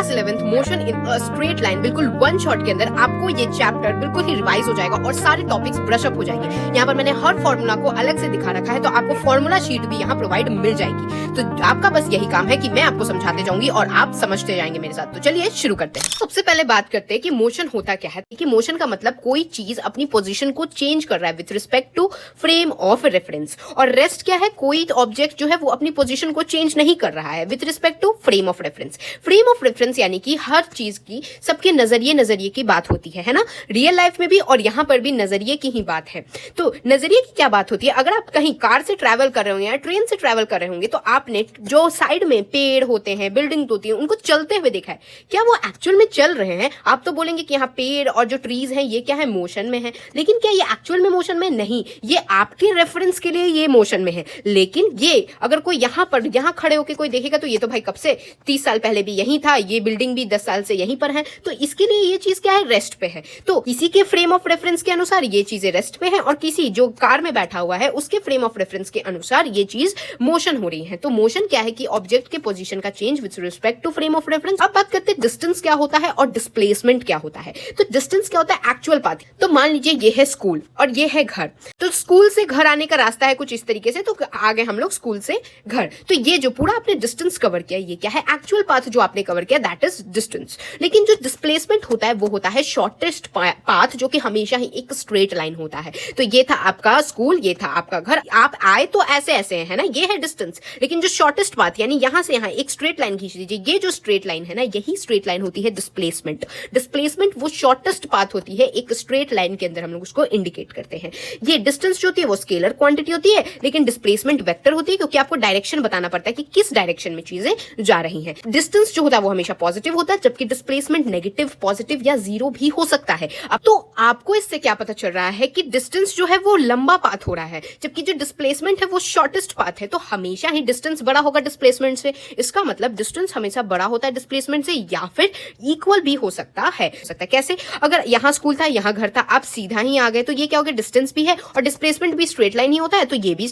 Class 11th motion in a straight line, बिल्कुल one shot के अंदर आपको ये चैप्टर बिल्कुल ही रिवाइज हो जाएगा और सारे टॉपिक्स ब्रश अप हो जाएंगे। यहाँ पर मैंने हर फॉर्मूला को अलग से दिखा रखा है, तो आपको फॉर्मूला शीट भी यहाँ प्रोवाइड मिल जाएगी। तो आपका बस यही काम है कि मैं आपको समझाते जाऊंगी और आप समझते जाएंगे मेरे साथ। तो चलिए शुरू करते हैं। सबसे पहले बात करते हैं कि मोशन होता क्या है। कि मोशन का मतलब कोई चीज अपनी पोजीशन को चेंज कर रहा है with respect to frame of reference, और रेस्ट क्या है, कोई ऑब्जेक्ट जो है वो अपनी पोजीशन को चेंज नहीं कर रहा है with respect to frame of reference. Frame of reference यानी कि हर चीज की सबके नजरिए की बात होती है ना, रियल लाइफ में भी और यहाँ पर भी नजरिए की ही बात है। तो नजरिए की क्या बात होती है, अगर आप कहीं कार से ट्रैवल कर रहे होंगे या ट्रेन से ट्रैवल कर रहे होंगे तो आपने जो साइड में पेड़ होते हैं, बिल्डिंग होती है, उनको चलते हुए देखा है, क्या वो एक्चुअल में चल रहे हैं? आप तो बोलेंगे कि यहाँ पेड़ और जो ट्रीज हैं ये क्या है, मोशन में है, लेकिन क्या ये एक्चुअल में मोशन में? नहीं, ये आपके रेफरेंस के लिए ये मोशन में है। लेकिन ये अगर कोई यहाँ खड़े होकर कोई देखेगा तो ये तो भाई कब से 30 साल पहले भी यही था, ये बिल्डिंग भी 10 साल से यहीं पर है, तो इसके लिए ये चीज क्या है, रेस्ट पे है। तो किसी के फ्रेम ऑफ रेफरेंस के अनुसार ये चीजें रेस्ट पे है और किसी जो कार में बैठा हुआ है उसके फ्रेम ऑफ रेफरेंस के अनुसार ये चीज मोशन हो रही है। तो मोशन क्या है कि ऑब्जेक्ट के पोजीशन का change with respect to frame of reference. अब बात करते हैं डिस्टेंस क्या होता है और डिस्प्लेसमेंट क्या होता है। तो डिस्टेंस क्या होता है, एक्चुअल पाथ। तो मान लीजिए ये है स्कूल और ये है घर, तो स्कूल से घर आने का रास्ता है कुछ इस तरीके से, तो आगे हम लोग स्कूल से घर, तो ये जो पूरा आपने डिस्टेंस कवर किया ये क्या है, एक्चुअल पाथ जो आपने कवर किया, दैट इज डिस्टेंस। लेकिन जो डिस्प्लेसमेंट होता है वो होता है शॉर्टेस्ट पाथ, जो कि हमेशा ही एक स्ट्रेट लाइन होता है। तो ये था आपका स्कूल, ये था आपका घर, आप आए तो ऐसे ऐसे है ना, ये है डिस्टेंस। लेकिन जो शॉर्टेस्ट पाथ यानी यहां से यहां एक स्ट्रेट लाइन खींच लीजिए, ये जो स्ट्रेट लाइन है ना, यही स्ट्रेट लाइन होती है डिस्प्लेसमेंट। डिस्प्लेसमेंट वो शॉर्टेस्ट पाथ होती है एक स्ट्रेट लाइन के अंदर, हम लोग उसको इंडिकेट करते हैं। ये डिस्टेंस जो होती है वो स्केलर क्वांटिटी होती है, लेकिन डिस्प्लेसमेंट वेक्टर होती है, क्योंकि आपको डायरेक्शन बताना पड़ता है कि किस डायरेक्शन में चीजें जा रही हैं। डिस्टेंस जो होता है वो हमेशा पॉजिटिव होता है, जबकि डिस्प्लेसमेंट नेगेटिव, पॉजिटिव या जीरो भी हो सकता है। अब तो आपको इससे क्या पता चल रहा है कि डिस्टेंस जो है वो लंबा पाथ हो रहा है, जबकि जो डिस्प्लेसमेंट है वो शॉर्टेस्ट पाथ है। तो हमेशा ही डिस्टेंस बड़ा होगा डिस्प्लेसमेंट से। इसका मतलब डिस्टेंस हमेशा बड़ा होता है डिस्प्लेसमेंट से, या फिर इक्वल भी हो सकता है। कैसे? अगर यहाँ स्कूल था, यहाँ घर था, आप सीधा ही आ गए तो ये क्या हो गया, डिस्टेंस भी है और डिस्प्लेसमेंट भी स्ट्रेट लाइन ही होता है, तो ये भी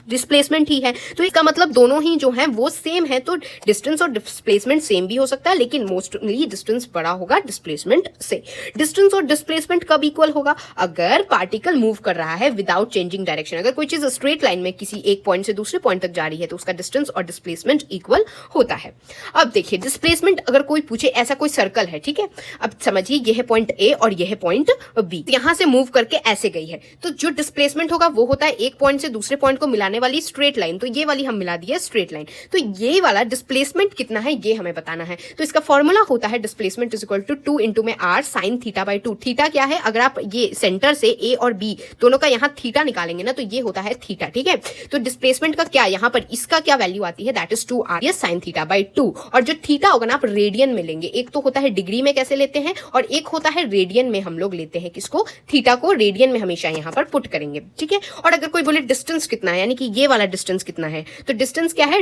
डिस्प्लेसमेंट ही है। तो इसका मतलब दोनों ही जो है वो सेम है। तो डिस्टेंस और डिस्प्लेसमेंट सेम भी हो सकता है, लेकिन मोस्टली डिस्टेंस बड़ा होगा डिस्प्लेसमेंट से। डिस्टेंस और डिस्प्लेसमेंट कब इक्वल होगा, अगर पार्टिकल मूव कर रहा है विदाउट चेंजिंग डायरेक्शन। अगर कोई चीज स्ट्रेट लाइन में किसी एक पॉइंट से दूसरे पॉइंट तक जा रही है तो उसका डिस्टेंस और डिस्प्लेसमेंट इक्वल होता है। अब देखिए डिस्प्लेसमेंट, अगर कोई पूछे ऐसा कोई सर्कल है, ठीक है, अब समझिए ये है पॉइंट ए और ये है पॉइंट बी, यहां से मूव करके ऐसे गई है, तो जो डिस्प्लेसमेंट होगा वो होता है एक पॉइंट से दूसरे पॉइंट को मिलाने वाली स्ट्रेट लाइन। तो ये वाली हम मिला दी है स्ट्रेट लाइन, तो ये वाला डिस्प्लेसमेंट कितना है ये हमें बताना है। तो इसका फॉर्मूला होता है displacement is equal to 2 into में R sine theta by 2। Theta क्या है, अगर आप ये सेंटर से ए और बी दोनों का यहाँ थीटा निकालेंगे ना तो ये होता है थीटा, ठीक है। तो डिस्प्लेसमेंट का क्या, यहाँ पर इसका क्या वैल्यू आती है, that is 2r sign theta by 2। और जो थीटा होगा ना आप रेडियन में लेंगे, एक तो होता है डिग्री में कैसे लेते हैं और एक होता है रेडियन में हम लोग लेते हैं। किसको, थीटा को रेडियन में हमेशा यहाँ पर पुट करेंगे, ठीक है। और अगर कोई बोले डिस्टेंस कितना है, यानी कि ये वाला डिस्टेंस कितना है, तो डिस्टेंस क्या है,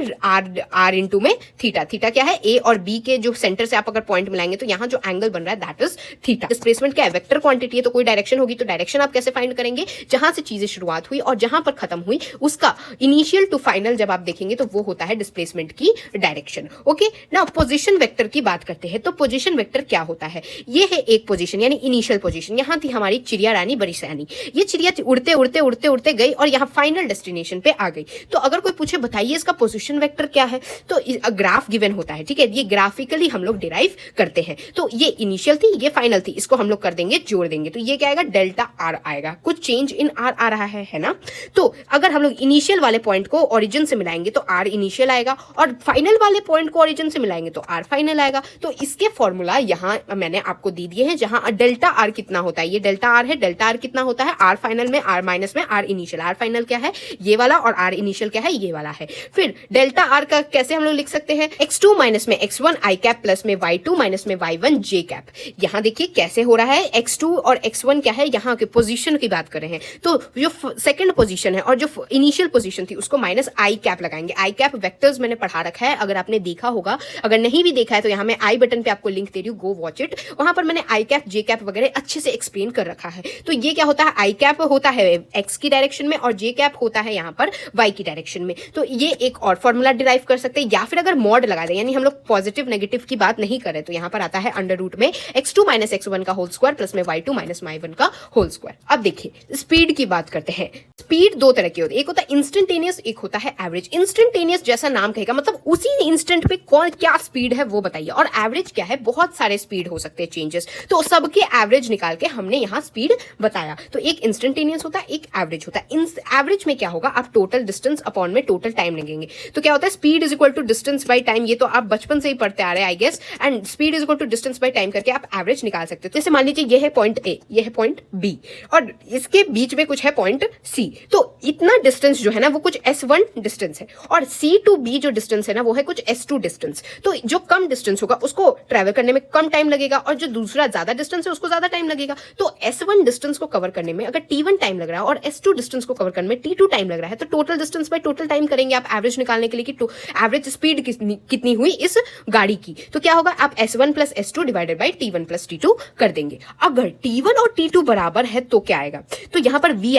r इंटू में थीटा। थीटा क्या है, ए और बी के जो सेंटर से आप अगर पॉइंट मिलाएंगे तो यहाँ जो एंगल बन रहा है दैट इज थीटा। डिस्प्लेसमेंट क्या है, वेक्टर क्वांटिटी है, तो कोई डायरेक्शन होगी, तो डायरेक्शन आप कैसे फाइंड करेंगे, जहां से चीजें शुरुआत हुई और जहां पर खत्म हुई उसका इनिशियल टू फाइनल जब आप देखेंगे तो वो होता है डिस्प्लेसमेंट की direction. Okay, now position vector की बात करते हैं। तो पोजीशन वेक्टर क्या होता है, ये है एक पोजीशन यानी इनिशियल पोजीशन। यहाँ थी हमारी चिड़िया रानी बड़ी सयानी, ये चिड़िया उड़ते उड़ते उड़ते उड़ते गई और यहाँ फाइनल डेस्टिनेशन पे आ गई। तो अगर कोई पूछे बताइए इसका पोजीशन वेक्टर क्या है, तो ग्राफ गिवन होता है, ठीक है, ये ग्राफिकली हम लोग डिराइव करते हैं। तो ये इनिशियल थी, ये फाइनल थी, इसको हम लोग कर देंगे, जोड़ देंगे, तो ये क्या आएगा, डेल्टा आर आएगा। कुछ चेंज इन आर आ रहा है ना। तो अगर हम लोग इनिशियल वाले पॉइंट को ओरिजिन से मिलाएंगे तो आर इनिशियल आएगा और फाइनल वाले पॉइंट को ओरिजिन से मिलाएंगे तो आर फाइनल आएगा। तो इसके फॉर्मूला यहाँ मैंने आपको दे दिए हैं, जहां डेल्टा आर कितना होता है, ये डेल्टा आर है, डेल्टा आर कितना होता है, आर फाइनल में आर माइनस में आर इनिशियल। आर फाइनल क्या है, ये वाला, और आर इनिशियल क्या है, ये वाला है। फिर डेल्टा आर का कैसे हम लोग लिख सकते हैं, x2 माइनस में x1 आई कैप प्लस में y2 माइनस में y1 जे कैप। यहाँ देखिए कैसे हो रहा है, x2 और x1 क्या है, यहाँ के पोजीशन की बात कर रहे हैं, तो जो सेकंड पोजीशन है और जो इनिशियल पोजीशन थी उसको माइनस आई कैप लगाएंगे। आई कैप वेक्टर्स मैंने पढ़ा रखा है, अगर आपने देखा होगा, अगर नहीं भी देखा है तो यहाँ मैं आई बटन पे आपको लिंक दे रही हूँ, गो वॉच इट। वहां पर मैंने आई कैप जे कैप वगैरह अच्छे से एक्सप्लेन कर रखा है। तो ये क्या होता है, आई कैप होता है एक्स की डायरेक्शन में और जे कैप होता है यहाँ पर वाई की डायरेक्शन में। तो ये एक और फॉर्मूला डिराइव कर सकते हैं, या फिर अगर मॉड लगा दे, यानी हम लोग पॉजिटिव नेगेटिव डेरिवेटिव की बात नहीं कर रहे, तो यहाँ पर आता है अंडर रूट में x2 माइनस x1 का होल स्क्वायर प्लस में y2 माइनस y1 का होल स्क्वायर। अब देखिए स्पीड की बात करते हैं। स्पीड दो तरह की होती है, एक होता है इंस्टेंटेनियस, एक होता है एवरेज। इंस्टेंटेनियस जैसा नाम कहेगा, मतलब उसी इंस्टेंट पे कौन क्या स्पीड है वो बताइए, और एवरेज क्या है, बहुत सारे स्पीड हो सकते हैं चेंजेस, तो सबके एवरेज निकाल के हमने यहाँ स्पीड बताया। तो एक इंस्टेंटेनियस होता है, एक एवरेज होता है। एवरेज में क्या होगा, आप टोटल डिस्टेंस अपॉन में टोटल टाइम लगेंगे, तो क्या होता है speed is equal to distance by time. ये तो आप बचपन से ही पढ़ते आ रहे हैं I guess, and speed is equal to distance by time करके आप एवरेज निकाल सकते हो। जैसे मान लीजिए ये है पॉइंट ए, ये है पॉइंट बी, और इसके बीच में कुछ है पॉइंट सी, तो इतना डिस्टेंस जो है ना वो कुछ S1 डिस्टेंस है, और C टू B जो डिस्टेंस है ना वो है कुछ S2 डिस्टेंस। तो जो कम डिस्टेंस होगा उसको ट्रैवल करने में कम टाइम लगेगा, और जो दूसरा ज्यादा डिस्टेंस है उसको ज्यादा टाइम लगेगा। तो S1 डिस्टेंस को कवर करने में अगर T1 टाइम लग रहा है और S2 डिस्टेंस को कवर करने में T2 टाइम लग रहा है, तो total distance by total time करेंगे आप एवरेज निकालने के लिए कि एवरेज स्पीड कितनी हुई इस गाड़ी की। तो क्या होगा, आप S1 plus S2 divided by T1 plus T2 कर देंगे। अगर T1 और T2 बराबर है तो क्या आएगा, तो यहाँ पर V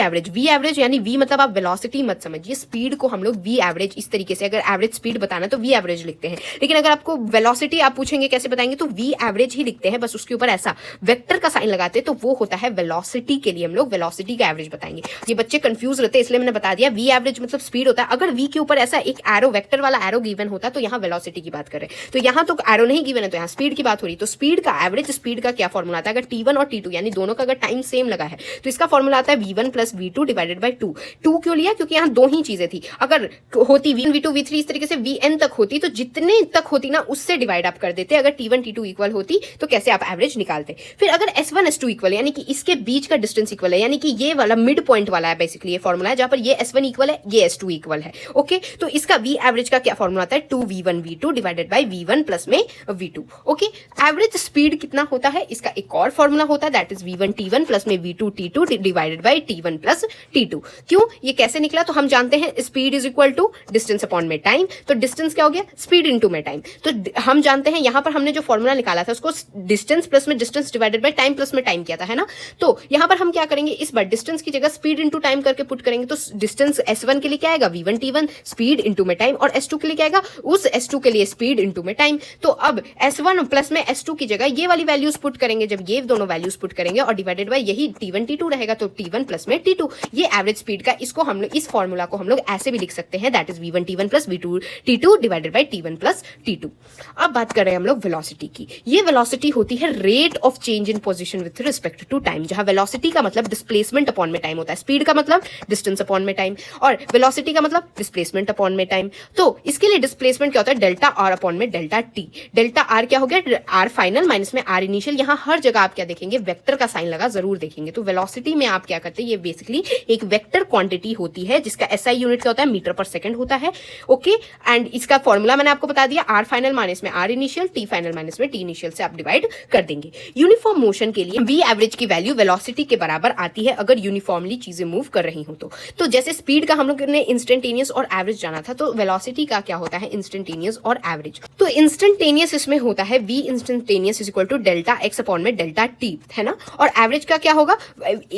एवरेज यानी V मतलब आप वेलोसिटी मत समझिए, स्पीड को हम लोग V एवरेज इस तरीके से, अगर एवरेज स्पीड बताना तो V एवरेज लिखते हैं, लेकिन अगर आपको वेलोसिटी आप पूछेंगे कैसे बताएंगे तो V एवरेज ही लिखते हैं, बस उसके ऊपर ऐसा वेक्टर का साइन लगाते हैं, तो वो होता है वेलोसिटी के लिए हम लोग वेलोसिटी का एवरेज बताएंगे। ये बच्चे कंफ्यूज रहते हैं इसलिए मैंने बता दिया, V एवरेज मतलब स्पीड होता है। अगर V के ऊपर ऐसा एक एरो वेक्टर वाला एरो गिवन होता तो यहाँ वेलोसिटी की बात कर रहे हैं, तो यहाँ तो एरो नहीं गिवन है, तो यहाँ स्पीड की बात हो रही। तो स्पीड का एवरेज स्पीड का क्या फॉर्मूला आता है, अगर T1 और T2 यानी दोनों का अगर टाइम सेम लगा है तो इसका फॉर्मूला आता है V1 plus V2 divided by 2। 2 क्यों लिया, क्योंकि यहाँ दो ही चीजें थी। अगर होती V1 V2 V3 इस तरीके से Vn तक होती तो जितने तक होती ना उससे डिवाइड आप कर देते। अगर T1 T2 इक्वल होती तो कैसे आप एवरेज निकालते। फिर अगर S1 S2 इक्वल यानी कि इसके बीच का डिस्टेंस इक्वल है, यानी कि ये वाला मिड पॉइंट वाला है बेसिकली ये फॉर्मूला है, जहां पर ये S1 इक्वल है ये S2 इक्वल है। ओके, तो इसका V एवरेज का क्या फॉर्मूला आता है, 2V1 V2 divided by V1 plus में V2। ओके, एवरेज स्पीड कितना होता है इसका एक और फॉर्मूला होता है, that is V1 T1 plus में V2 T2 divided by T1 plus T2। क्यों ये कैसे निकला, तो हम जानते हैं speed is equal to distance upon में टाइम, तो डिस्टेंस क्या हो गया, स्पीड इनटू में टाइम। तो हम जानते हैं यहां पर हमने जो फॉर्मूला निकाला था उसको डिस्टेंस प्लस में distance divided by time plus में टाइम किया था, है ना। तो यहां पर हम क्या करेंगे, इस बार डिस्टेंस की जगह स्पीड इनटू टाइम करके पुट करेंगे, तो डिस्टेंस S1 के लिए क्या आएगा, V1 T1 स्पीड इनटू में टाइम, और S2 के लिए क्या आएगा, उस S2 के लिए स्पीड इनटू में टाइम। तो अब S1 प्लस में S2 की जगह ये वाली वैल्यूज पुट करेंगे, जब ये दोनों वैल्यूज पुट करेंगे और डिवाइडेड बाय यही T1 T2 रहेगा, तो T1 प्लस में T2 ये एवरेज स्पीड का, इसको हम लोग इस फॉर्मूला को हम लोग ऐसे भी लिख सकते हैं, that is V1 T1 plus V2 T2 divided by T1 plus T2। अब बात कर रहे हैं हम लोग वेलोसिटी की। ये वेलोसिटी होती है rate of change in position with respect to time, जहां वेलोसिटी का मतलब डिस्प्लेसमेंट अपॉन में टाइम होता है, स्पीड का मतलब डिस्टेंस अपॉन में टाइम, और वेलोसिटी का मतलब डिस्प्लेसमेंट अपॉन में टाइम। तो इसके लिए डिस्प्लेसमेंट क्या होता है, डेल्टा आर अपॉन में डेल्टा टी। डेल्टा आर क्या हो गया, आर फाइनल माइनस में आर इनिशियल। यहां हर जगह आप क्या देखेंगे, वेक्टर का साइन लगा जरूर देखेंगे। तो वेलोसिटी में आप क्या करते हैं, ये बेसिकली एक वेक्टर क्वांटिटी होती है जिसका SI यूनिट क्या होता है, मीटर पर सेकंड होता है। ओके, एंड इसका फॉर्मूला मैंने आपको बता दिया, आर फाइनल माइनस में R initial, T final minus में टी इनिशियल से आप डिवाइड कर देंगे। यूनिफॉर्म मोशन के लिए V एवरेज की वैल्यू वेलोसिटी के बराबर आती है अगर यूनिफॉर्मली चीजें मूव कर रही हो तो जैसे स्पीड का हम लोग ने इंस्टेंटेनियस और एवरेज जाना था, तो वेलोसिटी का क्या होता है, इंस्टेंटेनियस और एवरेज। तो इंस्टेंटेनियस इसमें होता है V instantaneous is equal to delta X upon में डेल्टा टी, है ना। और एवरेज का क्या होगा,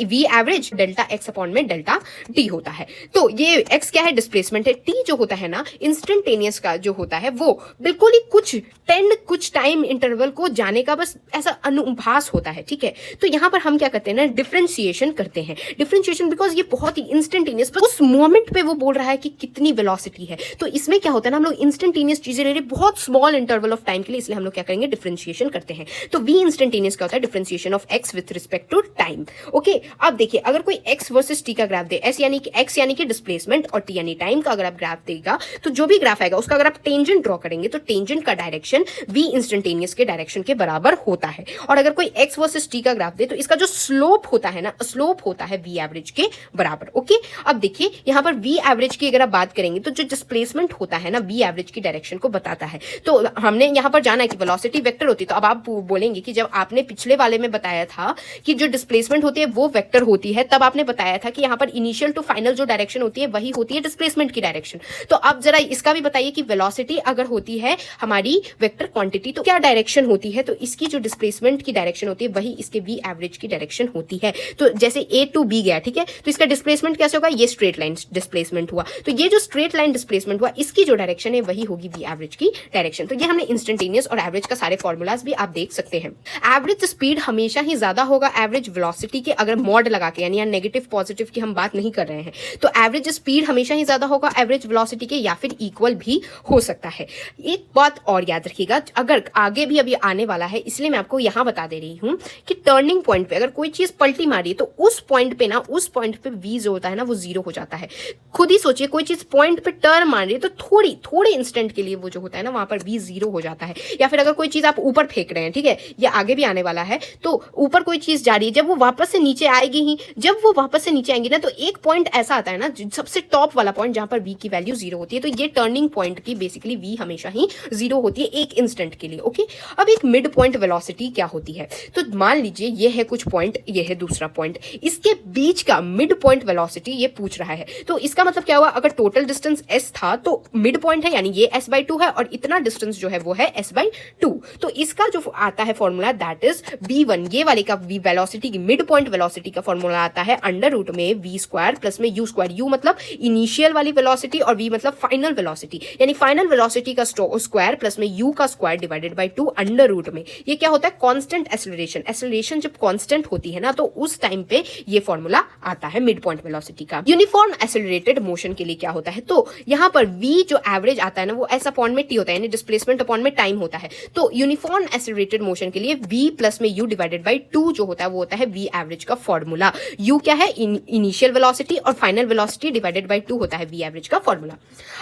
V average delta X upon में डेल्टा टी होता है। तो ये x क्या है, डिस्प्लेसमेंट है, t जो होता है ना इंस्टेंटेनियस का जो होता है वो बिल्कुल ही कुछ टाइम इंटरवल को जाने का बस ऐसा अनुभास होता है, ठीक है। तो यहां पर हम क्या करते हैं ना, डिफरेंशिएशन करते हैं। डिफरेंशिएशन बिकॉज ये बहुत ही इंस्टेंटेनियस, उस मोमेंट पे वो बोल रहा है कि कितनी वेलोसिटी है। तो इसमें क्या होता है ना, हम लोग इंस्टेंटेनियस चीजें ले रहे हैं बहुत स्मॉल इंटरवल ऑफ टाइम के लिए, इसलिए हम लोग क्या करेंगे, डिफरेंशिएशन करते हैं। तो V इंस्टेंटेनियस क्या होता है, differentiation of x with respect to time. Okay, अब देखिए अगर कोई x वर्सेस t का ग्राफ दे, s यानी कि x यानी कि डिस्प्लेसमेंट और t यानी टाइम का अगर आप ग्राफ देगा, तो जो भी ग्राफ आएगा उसका अगर आप टेंजेंट ड्रॉ करेंगे तो टेंजेंट का डायरेक्शन V इंस्टेंटेनियस के डायरेक्शन के बराबर होता है। और अगर कोई x वर्सेस t का ग्राफ दे तो इसका जो स्लोप होता है ना, स्लोप होता है V एवरेज के बराबर। ओके, अब देखिए यहां पर V एवरेज की अगर आप बात करेंगे तो जो डिस्प्लेसमेंट होता है ना V एवरेज की डायरेक्शन को बताता है। तो हमने यहां पर जाना है कि वेलोसिटी वेक्टर होती है, तो अब आप बोलेंगे कि जब आपने पिछले वाले में बताया था कि जो डिस्प्लेसमेंट होती है वो वेक्टर होती है, तब आपने बताया था कि यहां पर इनिशियल टू फाइनल जो डायरेक्शन होती है वही होती है डिस्प्लेसमेंट की डायरेक्शन। तो अब जरा इसका भी बताइए कि वेलोसिटी अगर होती है हमारी वेक्टर क्वांटिटी तो क्या डायरेक्शन होती है, तो इसकी जो डिस्प्लेसमेंट की डायरेक्शन होती है वही इसके V एवरेज की डायरेक्शन होती है। तो जैसे A टू B गया, ठीक है, तो इसका डिस्प्लेसमेंट कैसे होगा, ये स्ट्रेट लाइन डिस्प्लेसमेंट हुआ, तो ये जो स्ट्रेट लाइन डिस्प्लेसमेंट हुआ इसकी जो डायरेक्शन है वही होगी V एवरेज की डायरेक्शन। तो ये हमने इंस्टेंटेनियस और एवरेज का सारे फॉर्मूलाज भी आप देख सकते हैं। एवरेज स्पीड हमेशा ही ज्यादा होगा एवरेज वेलोसिटी के, अगर मॉड लगा के, यानी नेगेटिव पॉजिटिव की हम बात नहीं कर रहे हैं, तो एवरेज स्पीड हमेशा ही ज्यादा होगा एवरेज वेलोसिटी के, या फिर इक्वल भी हो सकता है। एक बात और याद रखिएगा, अगर आगे भी अभी आने वाला है इसलिए मैं आपको यहां बता दे रही हूं कि टर्निंग पॉइंट पे अगर कोई चीज पलटी मारी तो उस पॉइंट पे v जो होता है ना वो 0 हो जाता है। खुद ही सोचिए, कोई चीज पॉइंट पे टर्न मार रही है तो थोड़े इंस्टेंट के लिए वो जो होता है ना वहां पर v 0 हो जाता है। या फिर अगर कोई चीज आप ऊपर फेंक रहे हैं, ठीक है, ये आगे भी आने वाला है, तो ऊपर कोई चीज जा रही है, जब वो वापस से नीचे आएगी ही, जब वो वापस से नीचे आएंगी ना तो एक पॉइंट ऐसा आता है ना सबसे टॉप वाला पॉइंट जहां पर v की वैल्यू 0 होती है, तो ये टर्निंग पॉइंट की बेसिकली v हमेशा ही 0 होती है एक इंस्टेंट के लिए। ओके, अब एक मिड पॉइंट वेलोसिटी क्या होती है, तो मान लीजिए ये है कुछ पॉइंट, ये है दूसरा पॉइंट, इसके बीच का मिड पॉइंट वेलोसिटी ये पूछ रहा है। तो इसका मतलब क्या हुआ, अगर टोटल डिस्टेंस s था तो मिड पॉइंट है यानी ये s/2 है, और इतना डिस्टेंस जो है वो है s/2। तो इसका जो आता है फॉर्मूला दैट इज v1, ये वाले का v वेलोसिटी की मिड पॉइंट वेलोसिटी का फॉर्मूला आता है √ में v² प्लस में u²। u मतलब इनिशियल वाली वेलोसिटी और v मतलब फाइनल वेलोसिटी, यानी फाइनल वेलोसिटी का स्क्वायर प्लस में u का स्क्वायर डिवाइडेड बाय 2 √ में। ये क्या होता है, कांस्टेंट एक्सेलरेशन। एक्सेलरेशन जब कांस्टेंट होती है ना तो उस टाइम पे ये फॉर्मूला आता है मिड पॉइंट वेलोसिटी का। यूनिफॉर्म एक्सेलरेटेड मोशन के लिए क्या होता है, तो यहाँ पर v जो एवरेज आता है ना वो s अपॉन में t होता है, यानी डिस्प्लेसमेंट अपॉन में टाइम होता है। तो यूनिफॉर्म एक्सेलरेटेड मोशन के लिए v प्लस में u डिवाइडेड बाय 2 जो होता है वो होता है v एवरेज का फॉर्मूला। u क्या है, इनिशियल वेलोसिटी, और फाइनल वेलोसिटी डिवाइडेड बाय 2 होता है v एवरेज का फॉर्मूला।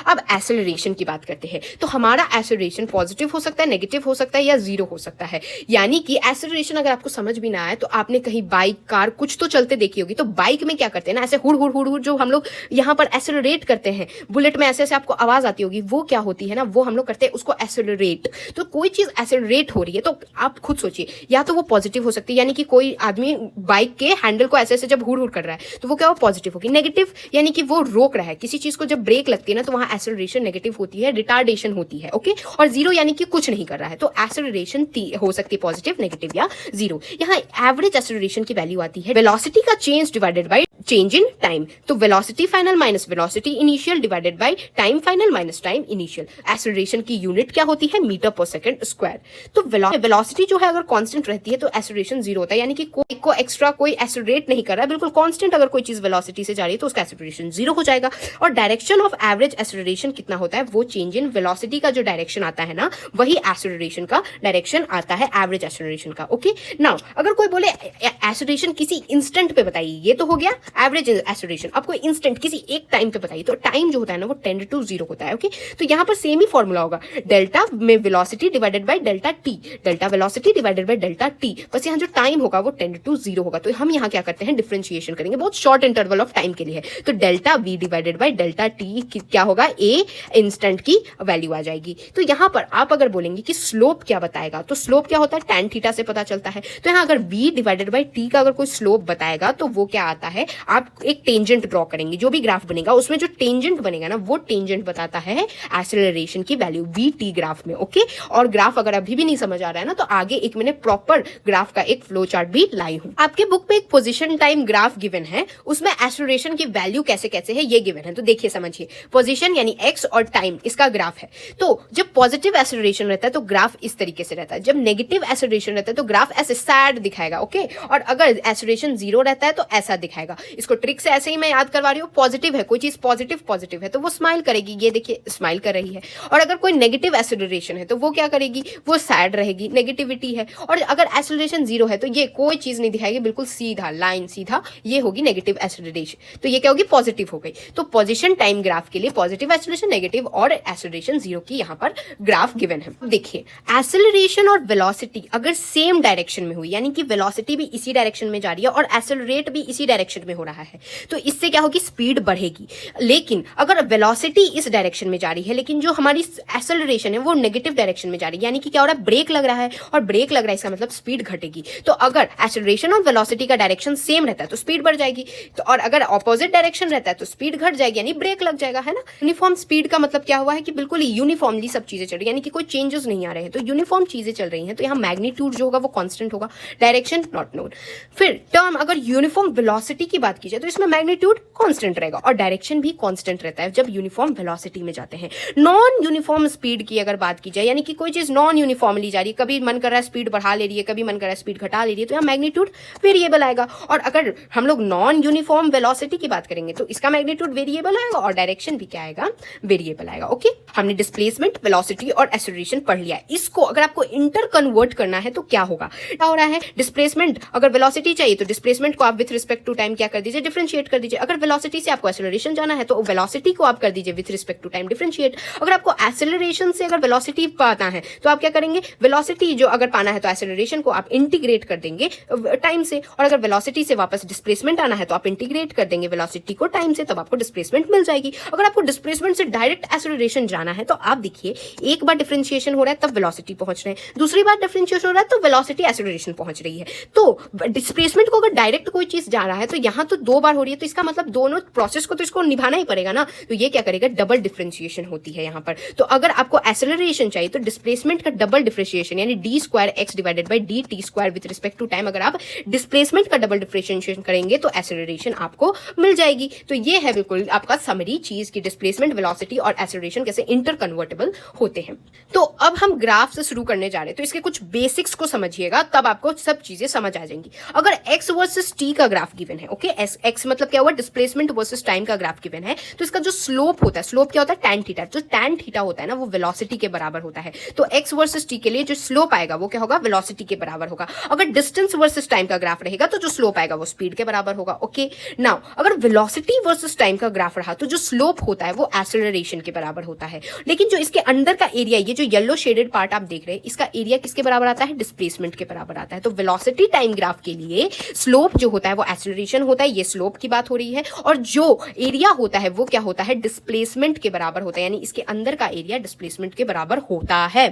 अब एक्सेलरेशन की बात करते हैं, तो हमारा एक्सेलरेशन पॉजिटिव हो सकता है, नेगेटिव हो सकता है, या 0 हो सकता है। यानी कि एक्सेलरेशन अगर आपको समझ भी ना आए तो आपने कहीं बाइक, कार कुछ तो चलते देखी होगी, तो बाइक में क्या करते हैं ना, ऐसे हुड़ हुड़ हुड़ हुड़ जो हम लोग यहाँ पर एक्सेलरेट करते हैं, बुलेट में ऐसे ऐसे आपको आवाज आती होगी, वो क्या होती है ना, वो हम लोग करते हैं उसको एक्सेलरेट। तो कोई चीज एक्सेलरेट हो रही है तो आप खुद सोचिए, या तो वो पॉजिटिव हो सकती है, यानी कि कोई आदमी बाइक के हैंडल को ऐसे ऐसे जब हुड़ हुड़ कर रहा है तो वो क्या वो पॉजिटिव होगी। नेगेटिव यानी कि वो रोक रहा है किसी चीज को, जब ब्रेक लगती है ना तो वहां एक्सेलरेशन नेगेटिव होती है, रिटार्डेशन होती है। ओके, और 0 यानी कि कुछ नहीं कर रहा है, तो एक्सेलरेशन हो सकती है पॉजिटिव, नेगेटिव या 0। यहाँ एवरेज एक्सेलरेशन की वैल्यू आती है वेलोसिटी का change divided by change in time. तो velocity final minus velocity initial divided by time final minus time initial. Acceleration की यूनिट क्या होती है, मीटर पर सेकंड स्क्वायर। तो वेलोसिटी जो है अगर कांस्टेंट रहती है तो एक्सेलरेशन 0 होता है, यानी कि कोई को एक्स्ट्रा कोई एक्सेलरेट नहीं कर रहा है, बिल्कुल कांस्टेंट अगर कोई चीज वेलोसिटी से जा रही है तो उसका एक्सेलरेशन 0 हो जाएगा। और डायरेक्शन ऑफ एवरेज एक्सेलरेशन कितना होता है, वो चेंज इन वेलोसिटी का जो डायरेक्शन आता है ना वही एक्सेलरेशन का डायरेक्शन आता है एवरेज एक्सेलरेशन का। ओके, नाउ अगर कोई बोले एक्सेलरेशन किसी इंस्टेंट पे बताइए, ये तो हो गया एवरेज एक्सेलरेशन। अब कोई इंस्टेंट किसी एक टाइम पे बताइए, तो टाइम जो होता है ना वो 10 to 0 होता है। ओके, तो यहाँ पर सेम ही फॉर्मूला होगा, डेल्टा में velocity divided by delta T, delta velocity divided by delta T, बस यहाँ जो टाइम होगा वो 10 to 0 होगा। तो हम यहाँ क्या करते हैं, डिफरेंशिएशन करेंगे, बहुत शॉर्ट इंटरवल ऑफ टाइम के लिए है, तो delta we divided by delta T क्या होगा, ए इंस्टेंट की वैल्यू आ जाएगी। तो यहाँ पर आप अगर बोलेंगे कि स्लोप क्या बताएगा, तो स्लोप क्या होता है, tan थीटा से पता चलता है। तो यहाँ अगर v डिवाइडेड बाय t का अगर कोई स्लोप बताएगा तो वो क्या आता है, आप एक टेंजेंट ड्रॉ करेंगे, जो भी ग्राफ बनेगा उसमें जो टेंजेंट बनेगा ना वो टेंजेंट बताता है एक्सेलरेशन की वैल्यू vt ग्राफ में। ओके, और ग्राफ अगर अभी भी नहीं समझ आ रहा है ना तो आगे एक मैंने प्रॉपर ग्राफ का एक फ्लो चार्ट भी लाई हूं। आपके बुक पे एक पोजीशन टाइम ग्राफ गिवन है, उसमें एक्सेलरेशन की वैल्यू कैसे कैसे है ये गिवन है। तो देखिए समझिए, पोजीशन यानी x और टाइम इसका ग्राफ है। तो जब पॉजिटिव एक्सेलरेशन रहता है तो ग्राफ इस तरीके से रहता है, जब नेगेटिव एक्सेलरेशन रहता है तो ग्राफ ऐसे सैड दिखाएगा। ओके, और अगर एक्सेलरेशन 0 रहता है तो ऐसा दिखाएगा। इसको ट्रिक से ऐसे ही मैं याद करवा रही हूँ, पॉजिटिव है कोई चीज, पॉजिटिव है तो वो स्माइल करेगी, ये देखिए स्माइल कर रही है। और अगर कोई नेगेटिव एक्सेलरेशन है तो वो क्या करेगी, वो सैड रहेगी, नेगेटिविटी है। और अगर एक्सेलरेशन 0 है तो ये कोई चीज नहीं दिखाएगी, बिल्कुल सीधा लाइन सीधा, ये होगी नेगेटिव एक्सेलरेशन। तो ये क्या होगी, पॉजिटिव हो गई। तो पोजीशन टाइम ग्राफ के लिए पॉजिटिव एक्सेलरेशन, नेगेटिव और एक्सेलरेशन 0 की यहाँ पर ग्राफ गिवन है। देखिए एक्सेलरेशन और वेलोसिटी अगर सेम डायरेक्शन में हुई, यानी कि वेलोसिटी भी इसी डायरेक्शन में जा रही है और एक्सेलरेट भी इसी डायरेक्शन में हो रहा है, तो इससे क्या होगी, स्पीड बढ़ेगी। लेकिन अगर वेलोसिटी इस डायरेक्शन में जा रही है लेकिन जो हमारी एक्सेलरेशन है वो नेगेटिव डायरेक्शन में जा रही है, यानी कि क्या हो रहा है, ब्रेक लग रहा है, और ब्रेक लग रहा है इसका मतलब स्पीड घटेगी। तो अगर एक्सेलरेशन और वेलोसिटी का डायरेक्शन सेम रहता है तो स्पीड बढ़ जाएगी, तो और अगर ऑपोजिट डायरेक्शन रहता है तो स्पीड घट जाएगी, यानी ब्रेक लग जाएगा, है ना। यूनिफॉर्म स्पीड का मतलब क्या हुआ है कि बिल्कुल यूनिफॉर्मली सब चीजें चल रही है, यानी कि कोई चेंजेस नहीं आ रहे हैं, तो यूनिफॉर्म चीजें चल रही हैं। तो यहाँ मैग्नीट्यूड जो होगा वो कांस्टेंट होगा, डायरेक्शन नॉट नोन। फिर टर्म अगर यूनिफॉर्म वेलोसिटी की बात बात की जाए तो इसमें मैग्नीट्यूड कांस्टेंट रहेगा और डायरेक्शन भी कांस्टेंट रहता है जब यूनिफॉर्म वेलोसिटी में जाते हैं। नॉन यूनिफॉर्म स्पीड की अगर बात की जाए, यानी कि कोई चीज नॉन यूनिफॉर्मली जा रही है, कभी मन कर रहा है स्पीड बढ़ा ले रही है, कभी मन कर रहा है स्पीड घटा ले रही है, तो यहाँ मैग्नीट्यूड वेरिएबल आएगा। और अगर हम लोग नॉन यूनिफॉर्म वेलोसिटी की बात करेंगे तो इसका मैग्नीट्यूड वेरिएबल आएगा और डायरेक्शन भी क्या आएगा, वेरिएबल आएगा। ओके, हमने डिस्प्लेसमेंट, वेलोसिटी और एक्सेलरेशन पढ़ लिया। इसको अगर आपको इंटर कन्वर्ट करना है तो क्या होगा, क्या हो रहा है, डिस्प्लेसमेंट अगर वेलोसिटी चाहिए तो डिस्प्लेसमेंट को आप विथ रिस्पेक्ट टू टाइम क्या कर दीजिए, डिफरेंशिएट कर दीजिए। अगर वेलोसिटी से आपको एक्सेलरेशन जाना है तो वेलोसिटी को आप कर दीजिए with respect to time differentiate. अगर आपको एक्सेलरेशन से अगर वेलोसिटी पाना है तो आप क्या करेंगे, वेलोसिटी जो अगर पाना है तो एक्सेलरेशन को आप इंटीग्रेट कर देंगे टाइम से, और अगर वेलोसिटी से वापस डिस्प्लेसमेंट आना है तो आप इंटीग्रेट कर देंगे वेलोसिटी को टाइम से, तब आपको डिस्प्लेसमेंट मिल जाएगी। अगर आपको डिस्प्लेसमेंट से डायरेक्ट एक्सेलरेशन जाना है तो आप देखिए, एक बार डिफरेंशिएशन हो रहा है तब वेलोसिटी पहुंच रहे हैं, दूसरी बार डिफरेंशिएशन हो रहा है तो वेलोसिटी एक्सेलरेशन पहुंच रही है। तो डिस्प्लेसमेंट को अगर डायरेक्ट कोई चीज जा रहा है तो यहां तो 2 बार हो रही है, तो इसका मतलब दोनों प्रोसेस को तो इसको निभाना ही पड़ेगा ना, तो ये क्या करेगा, डबल डिफरेंशिएशन होती है यहां पर। तो अगर आपको एक्सेलरेशन चाहिए तो डिस्प्लेसमेंट का डबल डिफरेंशिएशन यानी d² divided by dt² with respect to time, अगर आप डिस्प्लेसमेंट का डबल डिफरेंशिएशन करेंगे तो एक्सेलरेशन आपको मिल जाएगी। तो ये है बिल्कुल आपका समरी चीज की डिस्प्लेसमेंट, वेलोसिटी और एक्सेलरेशन कैसे इंटर कन्वर्टेबल होते हैं। तो अब हम ग्राफ से शुरू करने जा रहे हैं, तो इसके कुछ बेसिक्स को समझिएगा तब आपको सब चीजें समझ आ जाएंगी। अगर x वर्सेस t का ग्राफ गिवन है, ओके, x मतलब क्या हुआ, डिस्प्लेसमेंट वर्सेस टाइम का ग्राफ गिवन है, तो इसका जो स्लोप होता है, स्लोप क्या होता है, tan थीटा, जो tan थीटा होता है ना वो वेलोसिटी के बराबर होता है। तो x वर्सेस t के लिए जो स्लोप आएगा वो क्या होगा, वेलोसिटी के बराबर होगा। अगर डिस्टेंस वर्सेस टाइम का ग्राफ रहेगा तो जो स्लोप आएगा वो स्पीड के बराबर होगा। ओके, नाउ अगर वेलोसिटी वर्सेस टाइम का ग्राफ रहा तो जो स्लोप होता है वो एक्सेलरेशन के बराबर होता है। लेकिन जो इसके अंदर का एरिया, ये जो येलो शेडेड पार्ट आप देख रहे हैं, इसका एरिया किसके बराबर आता है, डिस्प्लेसमेंट के बराबर आता है। तो वेलोसिटी टाइम ग्राफ के लिए स्लोप जो होता है वो एक्सेलरेशन होता है, ये स्लोप की बात हो रही है, और जो एरिया होता है वो क्या होता है, डिस्प्लेसमेंट के बराबर होता है, यानी इसके अंदर का एरिया डिस्प्लेसमेंट के बराबर होता है।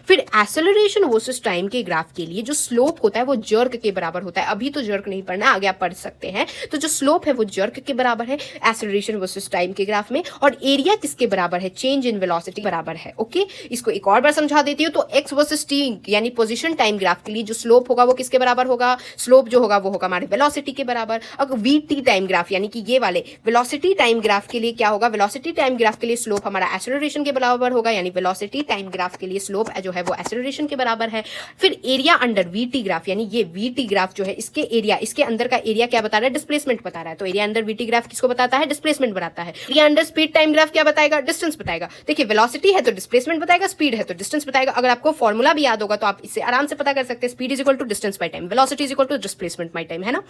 फिर एक्सेलरेशन वर्सेस टाइम के ग्राफ के लिए जो स्लोप होता है वो जर्क के बराबर होता है। अभी तो जर्क नहीं पढ़ना, आगे आप पढ़ सकते हैं। तो जो स्लोप है वो जर्क के बराबर है एक्सेलरेशन वर्सेस टाइम के ग्राफ में, और एरिया किसके बराबर है, चेंज इन वेलोसिटी बराबर है। ओके, इसको एक और बार समझा देती हूँ। तो x वर्सेस t यानी पोजीशन टाइम ग्राफ के लिए जो स्लोप होगा वो किसके बराबर होगा, स्लोप जो होगा वो होगा हमारे वेलोसिटी के बराबर। अगर vt टाइम ग्राफ यानी कि ये वाले वेलोसिटी टाइम ग्राफ के लिए क्या होगा, वेलोसिटी टाइम ग्राफ के लिए स्लोप हमारा एक्सेलरेशन के बराबर होगा, यानी वेलोसिटी टाइम ग्राफ के लिए स्लोप जो है वो एक्सेलरेशन के बराबर है। फिर एरिया अंडर vt ग्राफ, यानी ये vt ग्राफ जो है इसके एरिया, इसके अंदर का एरिया क्या बता रहा है, डिस्प्लेसमेंट बता रहा है। तो एरिया अंडर vt ग्राफ किसको बताता है, डिस्प्लेसमेंट बताता है। Area under speed time graph क्या बताएगा, डिस्टेंस बताएगा। देखिए वेलोसिटी है तो डिस्प्लेसमेंट बताएगा, स्पीड है तो डिस्टेंस बताएगा। अगर आपको फॉर्मूला भी याद होगा तो आप इससे आराम से पता कर सकते हैं, speed is equal to distance by time, velocity is equal to displacement by time, है ना।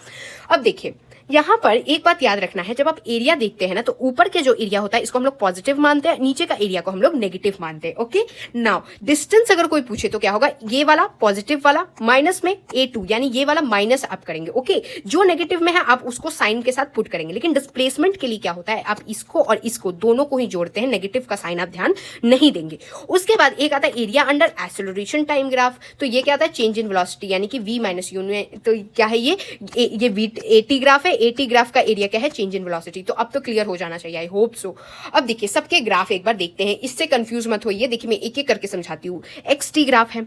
अब देखिए यहां पर एक बात याद रखना है, जब आप एरिया देखते हैं ना तो ऊपर के जो एरिया होता है इसको हम लोग पॉजिटिव मानते हैं, नीचे का एरिया को हम लोग नेगेटिव मानते हैं। ओके, नाउ डिस्टेंस अगर कोई पूछे तो क्या होगा, ये वाला पॉजिटिव वाला माइनस में a2, यानी ये वाला माइनस आप करेंगे। ओके, जो नेगेटिव में है आप उसको साइन के साथ पुट करेंगे। लेकिन डिस्प्लेसमेंट के लिए क्या होता है, आप इसको और इसको दोनों को ही जोड़ते हैं, नेगेटिव का साइन आप ध्यान नहीं देंगे। उसके बाद एक आता है area under acceleration time graph, तो ये क्या आता है, चेंज इन वेलोसिटी, यानी कि v माइनस u में, तो क्या है ये AT ग्राफ है, AT ग्राफ का एरिया क्या है, चेंज इन वेलोसिटी। तो अब तो क्लियर हो जाना चाहिए, आई होप सो। अब देखिए सबके ग्राफ एक बार देखते हैं, इससे कंफ्यूज मत होइए। देखिए मैं एक एक करके समझाती हूँ। XT ग्राफ है,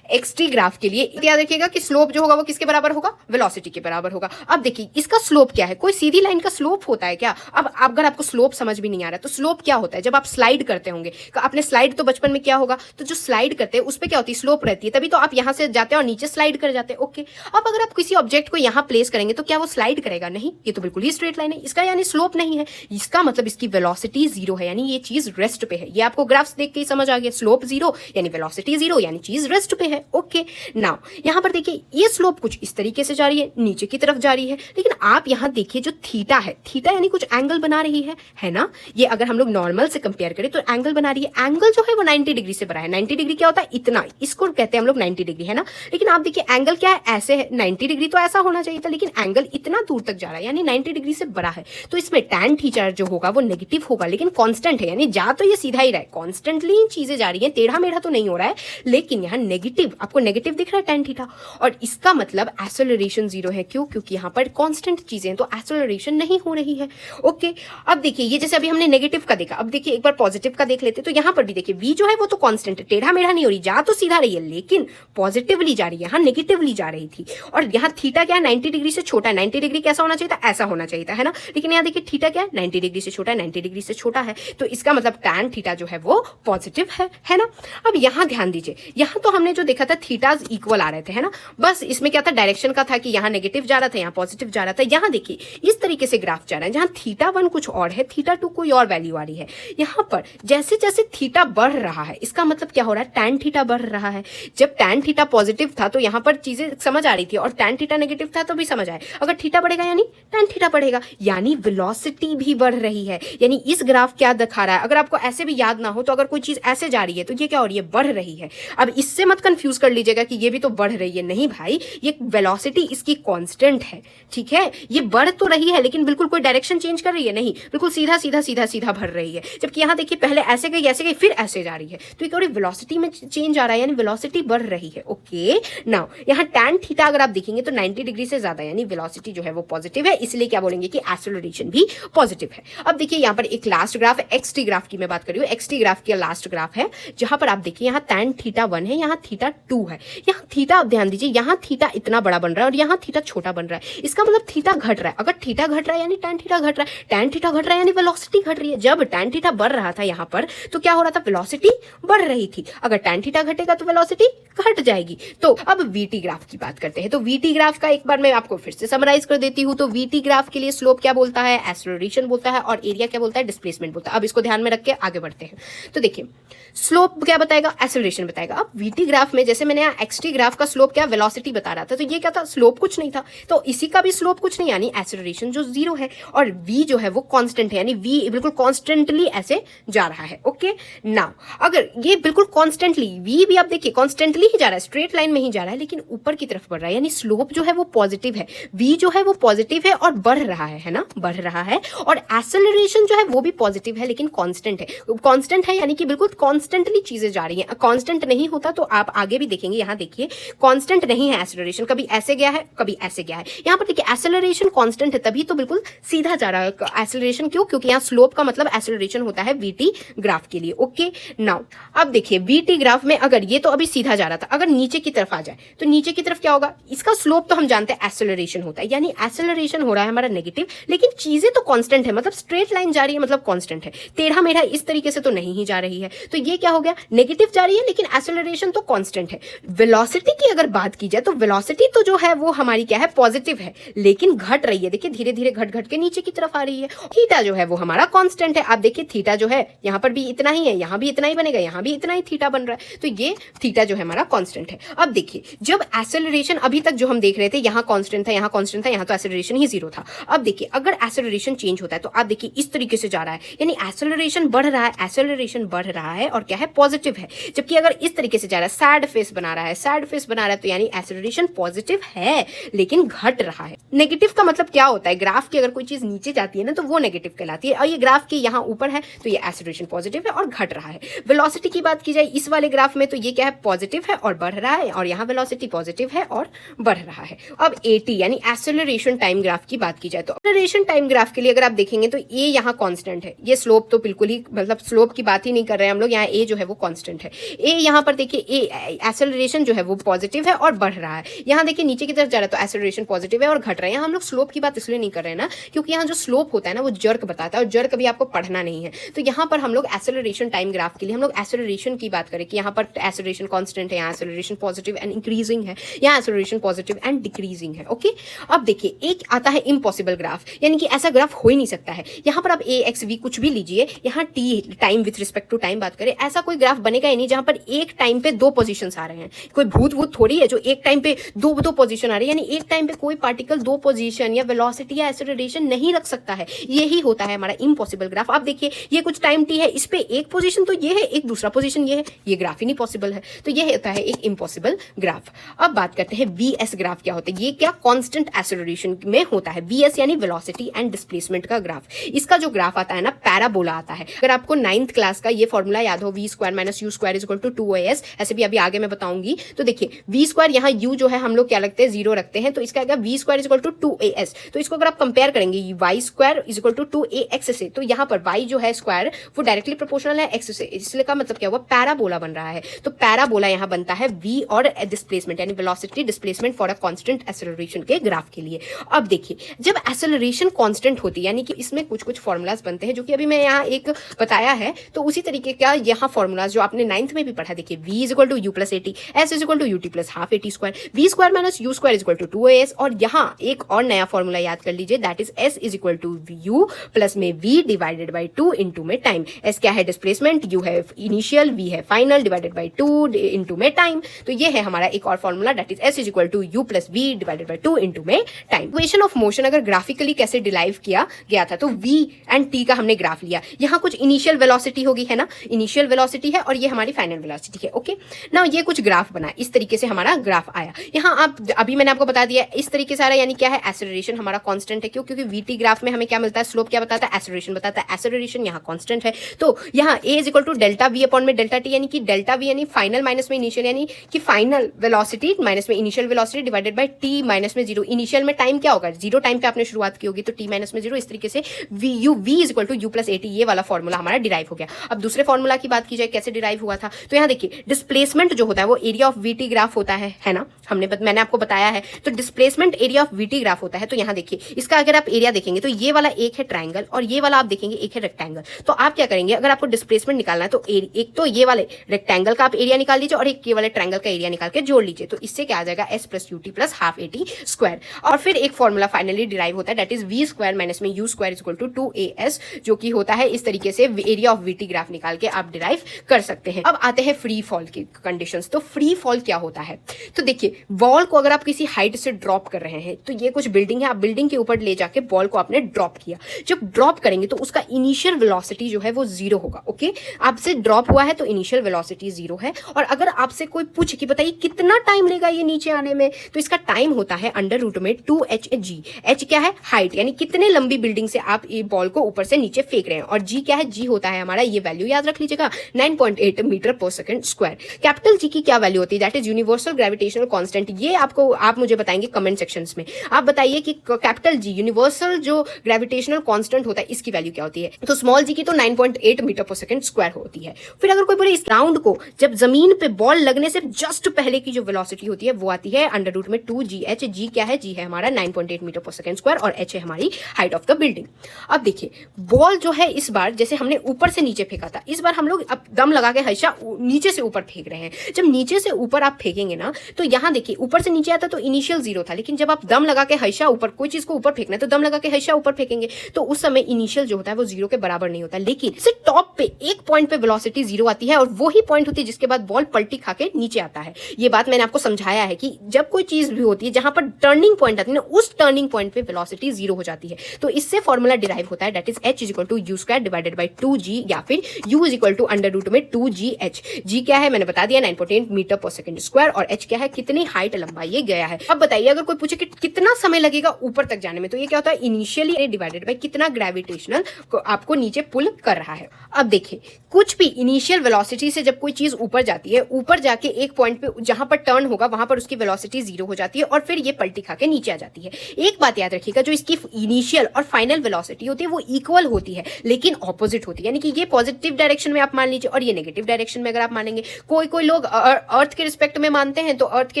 XT ग्राफ के लिए याद रखिएगा कि स्लोप जो होगा वो किसके बराबर होगा, वेलोसिटी के बराबर होगा। अब देखिए इसका स्लोप क्या है, कोई सीधी लाइन का स्लोप होता है क्या। अब अगर आपको स्लोप समझ भी नहीं आ रहा तो स्लोप क्या होता है, जब आप स्लाइड करते होंगे, आपने स्लाइड तो बचपन में क्या होगा, तो जो स्लाइड करते हैं उस पर क्या होती है, स्लोप रहती है, तभी तो आप यहाँ से जाते हैं और नीचे स्लाइड कर जाते हैं। ओके, अब अगर आप किसी ऑब्जेक्ट को यहाँ प्लेस करेंगे तो क्या वो स्लाइड करेगा, नहीं, ये तो बिल्कुल ही स्ट्रेट लाइन है, इसका यानी स्लोप नहीं है। इसका मतलब इसकी वेलोसिटी 0 है, यानी ये चीज रेस्ट पे है। ये आपको ग्राफ्स देख के ही समझ आ गया, स्लोप 0 यानी वेलोसिटी 0 यानी चीज रेस्ट पे है। ओके, नाउ यहाँ पर देखिए ये स्लोप कुछ इस तरीके से जा रही है, नीचे की तरफ जा रही है, लेकिन आप यहाँ देखिए जो थीटा है, थीटा यानी कुछ एंगल बना रही है ना। ये अगर हम लोग नॉर्मल से कंपेयर करें तो एंगल बना रही है, एंगल जो है वो 90 डिग्री से बना है। 90 डिग्री क्या होता है, इतना, इसको कहते हैं हम लोग 90 डिग्री, है ना। लेकिन आप देखिए एंगल क्या है, ऐसे है, 90 डिग्री तो ऐसा होना चाहिए था, लेकिन एंगल इतना दूर तक जा रहा है, यानी 90 डिग्री से बड़ा है। तो इसमें tan थीटा जो होगा वो नेगेटिव होगा, लेकिन कांस्टेंट है, यानी जा तो ये सीधा ही रहा है, कॉन्स्टेंटली चीजें जा रही है, टेढ़ा मेढ़ा तो नहीं हो रहा है, लेकिन यहाँ नेगेटिव, आपको नेगेटिव दिख रहा है tan थीटा, और इसका मतलब एक्सेलरेशन 0 है। क्यों, क्योंकि यहाँ पर कांस्टेंट चीजें हैं तो एक्सेलरेशन नहीं हो रही है। ओके, अब देखिए ये जैसे अभी हमने नेगेटिव का देखा, अब देखिए एक बार पॉजिटिव का देख लेते, तो यहाँ पर भी देखिए v जो है वो तो कांस्टेंट है, टेढ़ा मेढ़ा नहीं हो रही, जा तो सीधा रही है, लेकिन पॉजिटिवली जा रही है, यहाँ नेगेटिवली जा रही थी। और यहाँ थीटा क्या है, 90 डिग्री से छोटा है, 90 डिग्री कैसा होना चाहिए चाहिए था, ऐसा होना चाहिए था, है ना। लेकिन यहाँ देखिए थीटा क्या है, 90 डिग्री से छोटा है, 90 डिग्री से छोटा है, तो इसका मतलब tan थीटा जो है वो पॉजिटिव है ना। अब यहाँ ध्यान दीजिए, यहाँ तो हमने जो देखा था थीटाज इक्वल आ रहे थे, है ना। बस इसमें क्या था, डायरेक्शन का था कि यहाँ नेगेटिव जा रहा था, यहाँ पॉजिटिव जा रहा था। यहाँ देखिए इस तरीके से ग्राफ जा रहा है, जहाँ θ1 कुछ और है, θ2 कोई और वैल्यू आ रही है। यहाँ पर जैसे जैसे थीटा बढ़ रहा है, इसका मतलब क्या हो रहा है, tan थीटा बढ़ रहा है। जब tan थीटा पॉजिटिव था तो यहाँ पर चीजें समझ आ रही थी, और tan थीटा नेगेटिव था तो भी समझ आए। अगर थीटा बढ़ेगा यानी tan थीटा बढ़ेगा, यानी वेलोसिटी भी बढ़ रही है। यानी इस ग्राफ क्या दिखा रहा है, अगर आपको ऐसे भी याद ना हो तो अगर कोई चीज ऐसे जा रही है तो ये क्या हो रही है, बढ़ रही है। अब इससे मत कंफ्यूज कर लीजिएगा कि ये भी तो बढ़ रही है, नहीं भाई, ये वेलोसिटी इसकी कांस्टेंट है, ठीक है। ये बढ़ तो रही है लेकिन बिल्कुल कोई डायरेक्शन चेंज कर रही है नहीं, बिल्कुल सीधा सीधा सीधा सीधा बढ़ रही है। जबकि यहाँ देखिए पहले ऐसे गई फिर ऐसे जा रही है, तो ये वेलोसिटी में चेंज आ रहा है, यानी वेलोसिटी बढ़ रही है। ओके, नाउ यहाँ tan थीटा अगर आप देखेंगे तो 90 डिग्री से ज्यादा, यानी वेलोसिटी जो है वो पॉजिटिव है, इसलिए क्या बोलेंगे कि एक्सेलरेशन भी पॉजिटिव है। अब देखिए यहाँ पर एक लास्ट ग्राफ है, एक्सटी ग्राफ की मैं बात कर रही हूँ, एक्सटी ग्राफ की लास्ट ग्राफ है, जहां पर आप देखिए यहाँ tan θ1 है, यहाँ θ2 है। यहाँ थीटा, आप ध्यान दीजिए, यहाँ थीटा इतना बड़ा बन रहा है और यहाँ थीटा छोटा बन रहा है। इसका मतलब थीटा घट रहा है। अगर थीटा घट रहा है यानी tan थीटा घट रहा है, tan थीटा घट रहा है यानी वेलोसिटी घट रही है। जब tan थीटा बढ़ रहा था यहाँ पर तो क्या हो रहा था, वेलोसिटी बढ़ रही थी। अगर tan थीटा घटेगा तो वेलोसिटी घट जाएगी। तो अब वीटी ग्राफ की बात करते हैं। तो वीटी ग्राफ का एक बार मैं आपको फिर से समराइज कर देती हूँ। तो वीटी ग्राफ के लिए स्लोप क्या बोलता है, एक्सेलरेशन बोलता है, और एरिया क्या बोलता है, डिस्प्लेसमेंट बोलता है। अब इसको ध्यान में रख के आगे बढ़ते हैं। तो देखिए स्लोप क्या बताएगा, एक्सेलरेशन बताएगा। अब वीटी ग्राफ में जैसे मैंने यहाँ एक्सटी ग्राफ का स्लोप क्या, वेलोसिटी बता रहा था, तो ये क्या था, स्लोप कुछ नहीं था, तो इसी का भी स्लोप कुछ नहीं, यानी एक्सेलरेशन जो 0 है, और v जो है वो कांस्टेंट है, यानी v बिल्कुल कॉन्स्टेंटली ऐसे जा रहा है। ओके, नाउ अगर ये बिल्कुल कॉन्स्टेंटली v भी आप देखिए कॉन्स्टेंटली ही जा रहा है, स्ट्रेट लाइन में ही जा रहा है, लेकिन ऊपर की तरफ बढ़ रहा है, यानी स्लोप जो है वो पॉजिटिव है, v जो है वो पॉजिटिव है और बढ़ रहा है ना, बढ़ रहा है। और एक्सेलरेशन जो है वो भी पॉजिटिव है लेकिन कांस्टेंट है, कांस्टेंट है यानी कि बिल्कुल कांस्टेंटली चीजें जा रही हैं। कांस्टेंट नहीं होता तो आप आगे भी देखेंगे, यहाँ देखिए कांस्टेंट नहीं है एक्सेलरेशन, कभी ऐसे गया है कभी ऐसे गया है। यहाँ पर देखिए एक्सेलरेशन कांस्टेंट है, तभी तो बिल्कुल सीधा जा रहा है एक्सेलरेशन। क्यों, क्योंकि यहाँ स्लोप का मतलब एक्सेलरेशन होता है वीटी ग्राफ के लिए। ओके, नाउ अब देखिए वीटी ग्राफ में अगर ये तो अभी सीधा जा रहा था, अगर नीचे की तरफ आ जाए तो नीचे की तरफ क्या होगा, इसका स्लोप तो हम जानते हैं एक्सेलरेशन होता है, यानी एक्सेलरेशन हो रहा है हमारा नेगेटिव, लेकिन चीजें तो कांस्टेंट है, मतलब स्ट्रेट लाइन जा रही है, मतलब कांस्टेंट है, टेढ़ा मेढ़ा इस तरीके से तो नहीं ही जा रही है। तो ये क्या हो गया, नेगेटिव जा रही है लेकिन एक्सेलरेशन तो कांस्टेंट है। वेलोसिटी की अगर बात की जाए तो वेलोसिटी तो जो है वो हमारी क्या है, पॉजिटिव है, लेकिन घट रही है। देखिए धीरे धीरे घट घट के नीचे की तरफ आ रही है। थीटा जो है वो हमारा कांस्टेंट है। आप देखिए थीटा जो है यहाँ पर भी इतना ही है, यहाँ भी इतना ही बनेगा, यहाँ भी इतना ही थीटा बन रहा है, तो ये थीटा जो है हमारा कांस्टेंट है। अब देखिए जब एक्सेलरेशन अभी तक जो हम देख रहे थे, यहाँ कांस्टेंट था, यहाँ कांस्टेंट था, यहाँ तो एक्सेलरेशन ही 0 था। अब देखिए अगर एक्सेलरेशन चेंज होता है तो आप देखिए इस तरीके से जा रहा है, यानी एक्सेलरेशन बढ़ रहा है, एक्सेलरेशन बढ़ रहा है और क्या है, पॉजिटिव है। जबकि अगर इस तरीके से जा रहा है, सैड फेस बना रहा है, सैड फेस बना रहा है, तो यानी एक्सेलरेशन पॉजिटिव है लेकिन घट रहा है। नेगेटिव का मतलब क्या होता है, ग्राफ की अगर कोई चीज नीचे जाती है ना तो वो नेगेटिव कहलाती है, और ये ग्राफ के यहाँ ऊपर है तो ये एक्सेलरेशन पॉजिटिव है और घट रहा है। वेलोसिटी की बात की जाए इस वाले ग्राफ में तो ये क्या है, पॉजिटिव है और बढ़ रहा है, और यहाँ वेलोसिटी पॉजिटिव है और बढ़ रहा है। अब एटी यानी एक्सेलरेशन टाइम ग्राफ की बात की जाए तो एक्सेलरेशन टाइम ग्राफ के लिए अगर आप देखेंगे तो ए यहाँ कांस्टेंट है, ये स्लोप तो बिल्कुल ही, मतलब स्लोप की बात ही नहीं कर रहे हैं हम लोग, यहाँ ए जो है वो कांस्टेंट है। ए यहाँ पर देखिए ए एक्सेलरेशन जो है वो पॉजिटिव है और बढ़ रहा है। यहाँ देखिए नीचे की तरफ जा रहा है तो एक्सेलरेशन पॉजिटिव है और घट रहा है। यहाँ हम लोग स्लोप की बात इसलिए नहीं कर रहे हैं ना क्योंकि यहाँ जो स्लोप होता है ना वो जर्क बताता है, और जर्क अभी आपको पढ़ना नहीं है। तो यहाँ पर हम लोग एक्सेलरेशन टाइम ग्राफ के लिए हम लोग एक्सेलरेशन की बात करें कि यहाँ पर एक्सेलरेशन कांस्टेंट है, यहाँ एक्सेलरेशन पॉजिटिव एंड इंक्रीजिंग है, यहाँ एक्सेलरेशन पॉजिटिव एंड डिक्रीजिंग है। ओके, अब देखिए एक आता है इम्पॉसिबल ग्राफ, यानी कि ऐसा ग्राफ हो ही नहीं सकता है। यहाँ पर आप ए एक्स वी कुछ भी लीजिए, यहाँ T time with respect to time बात करें, ऐसा कोई ग्राफ बनेगा ही नहीं जहां पर एक टाइम पे दो पोजीशन आ रहे हैं। कोई भूत भूत थोड़ी है जो एक टाइम पे दो पोजीशन आ रही है, यानी एक टाइम पे कोई पार्टिकल दो पोजीशन या वेलोसिटी या एक्सेलरेशन नहीं रख सकता है। यही होता है हमारा इम्पॉसिबल ग्राफ। आप देखिए ये कुछ टाइम टी है, इस पे एक पोजीशन तो ये है, एक दूसरा पोजीशन ये है, ये ग्राफ ही नहीं पॉसिबल है। तो ये होता है एक इम्पॉसिबल ग्राफ। अब बात करते हैं वीएस ग्राफ क्या होता है। ये क्या कांस्टेंट एक्सेलरेशन में होता है। वीएस यानी वेलोसिटी एंड डिस्प्लेसमेंट का ग्राफ। इसका जो ग्राफ आता है ना, पैराबोला आता है। अगर आपको 9th क्लास का ये फॉर्मूला याद हो, v square minus U square is equal to 2as, ऐसे भी अभी आगे मैं बताऊंगी। तो देखिए v स्क्वायर, यहाँ u जो है हम लोग क्या लगते हैं, 0 रखते हैं, तो इसका आएगा v square is equal to 2as। तो इसको अगर आप कंपेयर करेंगे y square is equal to 2ax से, तो यहाँ पर y जो है स्क्वायर वो डायरेक्टली प्रोपोर्शनल है x से, इसलिए का मतलब क्या हुआ, पैराबोला बन रहा है। तो पैराबोला यहाँ बनता है v और डिस्प्लेसमेंट यानी velocity displacement for a constant acceleration के ग्राफ के लिए। अब देखिए, जब एक्सेलरेशन कांस्टेंट होती है, यानी कि इसमें कुछ कुछ फॉर्मूलाज बनते हैं जो कि अभी मैं यहाँ एक बताया है, तो उसी तरीके का यहाँ फॉर्मूलाज जो आपने 9th में भी पढ़ा, देखिए v equal to U plus A T, S is equal to U T plus half A T square, V square minus U square is equal to 2as, और यहाँ एक और नया फॉर्मूला याद कर लीजिए, that is s is equal to U plus में v divided by 2 into में टाइम। s क्या है? डिस्प्लेसमेंट, u है इनिशियल, v है फाइनल, डिवाइडेड बाई 2 इंटू में टाइम। तो ये है हमारा एक और formula, that is s is equal to U plus v divided by 2 into में टाइम। इक्वेशन ऑफ मोशन अगर ग्राफिकली कैसे डिराइव किया गया था, तो v एंड t का हमने ग्राफ लिया, यहाँ कुछ इनिशियल वेलोसिटी होगी, है ना, इनिशियल वेलोसिटी है, और ये हमारी फाइनल वेलोसिटी है। ओके, नाउ ये कुछ ग्राफ बना, इस तरीके से हमारा ग्राफ आया। यहाँ आप अभी मैंने आपको बता दिया इस तरीके से आ रहा है, यानी क्या है? एक्सेलरेशन हमारा कांस्टेंट है। क्यों? क्योंकि vt ग्राफ में हमें क्या मिलता है? स्लोप क्या बताता है? एक्सेलरेशन बताता है। एक्सेलरेशन यहाँ कांस्टेंट है, तो यहाँ a is equal to delta v upon में डेल्टा t, यानी कि डेल्टा v यानी फाइनल माइनस में इनिशियल, यानी कि फाइनल वेलोसिटी माइनस में initial velocity divided by t minus में 0। इनिशियल में टाइम क्या होगा? 0 टाइम पे आपने शुरुआत की होगी, तो t माइनस में 0। इस तरीके से v is equal to U plus A T, ये वाला फॉर्मूला हमारा डिराइव हो गया। अब दूसरे फॉर्मूला की बात की जाए, कैसे डिराइव हुआ था, तो यहाँ देखिए, डिस्प्लेसमेंट जो होता है वो एरिया ऑफ वीटी ग्राफ होता है ना, मैंने आपको बताया है। तो displacement area of VT graph होता है। तो यहाँ देखिए, इसका अगर आप एरिया देखेंगे तो ये वाला एक है ट्राइंगल, और ये वाला आप देखेंगे एक है रेक्टेंगल। तो आप क्या करेंगे, अगर आपको डिस्प्लेसमेंट निकालना है तो एक तो ये वाले रेक्टेंगल का आप एरिया निकाल लीजिए, और एक ये वाले ट्राइंगल का एरिया निकाल के जोड़ लीजिए। तो इससे क्या आ जाएगा? s plus u T plus half A T square. और फिर एक फॉर्मूला फाइनली डिराइव होता है, that is v square minus में u square is equal to 2as, जो कि होता है इस तरीके से एरिया ऑफ वीटी ग्राफ निकाल के आप डिराइव कर सकते हैं। अब आते हैं फ्री फॉल की कंडीशंस। तो फ्री फॉल क्या होता है, तो देखिए, बॉल को अगर आप किसी हाइट से ड्रॉप कर रहे हैं, तो ये कुछ बिल्डिंग है, आप बिल्डिंग के ऊपर ले जाके बॉल को आपने ड्रॉप किया। जब ड्रॉप करेंगे तो उसका इनिशियल वेलोसिटी जो है वो 0 होगा। ओके, आपसे ड्रॉप हुआ है तो इनिशियल वेलोसिटी 0 है। और अगर आपसे कोई पूछे कि बताइए कितना टाइम लेगा ये नीचे आने में, तो इसका टाइम होता है अंडर रूट में 2hg। h क्या है? हाइट, यानी कितने लंबी बिल्डिंग से आप ये बॉल को ऊपर से नीचे फेंक रहे हैं, और g क्या है? g होता है हमारा, ये वैल्यू याद रख लीजिएगा, 9.8 मीटर पर सेकंड स्क्वायर। कैपिटल जी की क्या वैल्यू होती है? That is universal gravitational constant. ये आप मुझे बताएंगे कमेंट सेक्शंस में। आप बताइए कि कैपिटल जी यूनिवर्सल जो ग्रेविटेशनल कांस्टेंट होता है, इसकी वैल्यू क्या होती है? तो स्मॉल जी की तो 9.8 मीटर पर सेकंड स्क्वायर होती है। फिर अगर कोई बोले इस राउंड को जब जमीन पे बॉल लगने से जस्ट पहले की जो वेलोसिटी होती है वो आती है अंडर रूट में 2gh। g क्या है? g है हमारा 9.8 मीटर पर सेकंड स्क्वायर, और h है हमारी हाइट ऑफ द बिल्डिंग। अब देखिए, बॉल जो है इस बार जैसे हमने ऊपर से नीचे फेंका था, इस बार हम लोग अब दम लगा के हमेशा नीचे से ऊपर फेंक रहे हैं। जब नीचे से ऊपर आप फेंकेंगे ना, तो यहाँ देखिए, ऊपर से नीचे आता तो इनिशियल 0 था, लेकिन जब आप दम लगा के हमेशा ऊपर, कोई चीज को ऊपर फेंकना है तो दम लगा के हमेशा ऊपर फेंकेंगे, तो उस समय इनिशियल जो होता है वो 0 के बराबर नहीं होता। लेकिन सिर्फ टॉप पे एक पॉइंट पे वेलोसिटी 0 आती है, और वही पॉइंट होती है जिसके बाद बॉल पलटी खा के नीचे आता है। ये बात मैंने आपको समझाया है कि जब कोई चीज भी होती है जहां पर टर्निंग पॉइंट आती है ना, उस टर्निंग पॉइंट पे वेलोसिटी 0 हो जाती है। तो इससे फॉर्मूला डिराइव होता है, that is h is equal to U square divided by 2g, या फिर u is equal to under root में 2gh। g क्या है? मैंने बता दिया, 9.8 मीटर पर सेकंड स्क्वायर, और h क्या है? कितनी हाइट लंबाई ये गया है। अब बताइए, अगर कोई पूछे कि कितना समय लगेगा ऊपर तक जाने में, तो ये क्या होता है? इनिशियली डिवाइडेड बाई कितना ग्रेविटेशनल आपको नीचे पुल कर रहा है। अब देखिए, कुछ भी इनिशियल वेलोसिटी से जब कोई चीज ऊपर जाती है, ऊपर जाके एक पॉइंट पे जहां पर टर्न होगा वहां पर उसकी वेलोसिटी 0 हो जाती है, और फिर ये पलटी खा के नीचे आ जाती है। एक बात याद रखिएगा, जो इसकी इनिशियल और फाइनल वेलोसिटी होती है वो इक्वल होती है, लेकिन ऑपोजिट होती है। यानी कि ये पॉजिटिव डायरेक्शन में आप मान लीजिए, और ये नेगेटिव डायरेक्शन में अगर आप मानेंगे। कोई लोग अर्थ के रिस्पेक्ट में मानते हैं, तो अर्थ के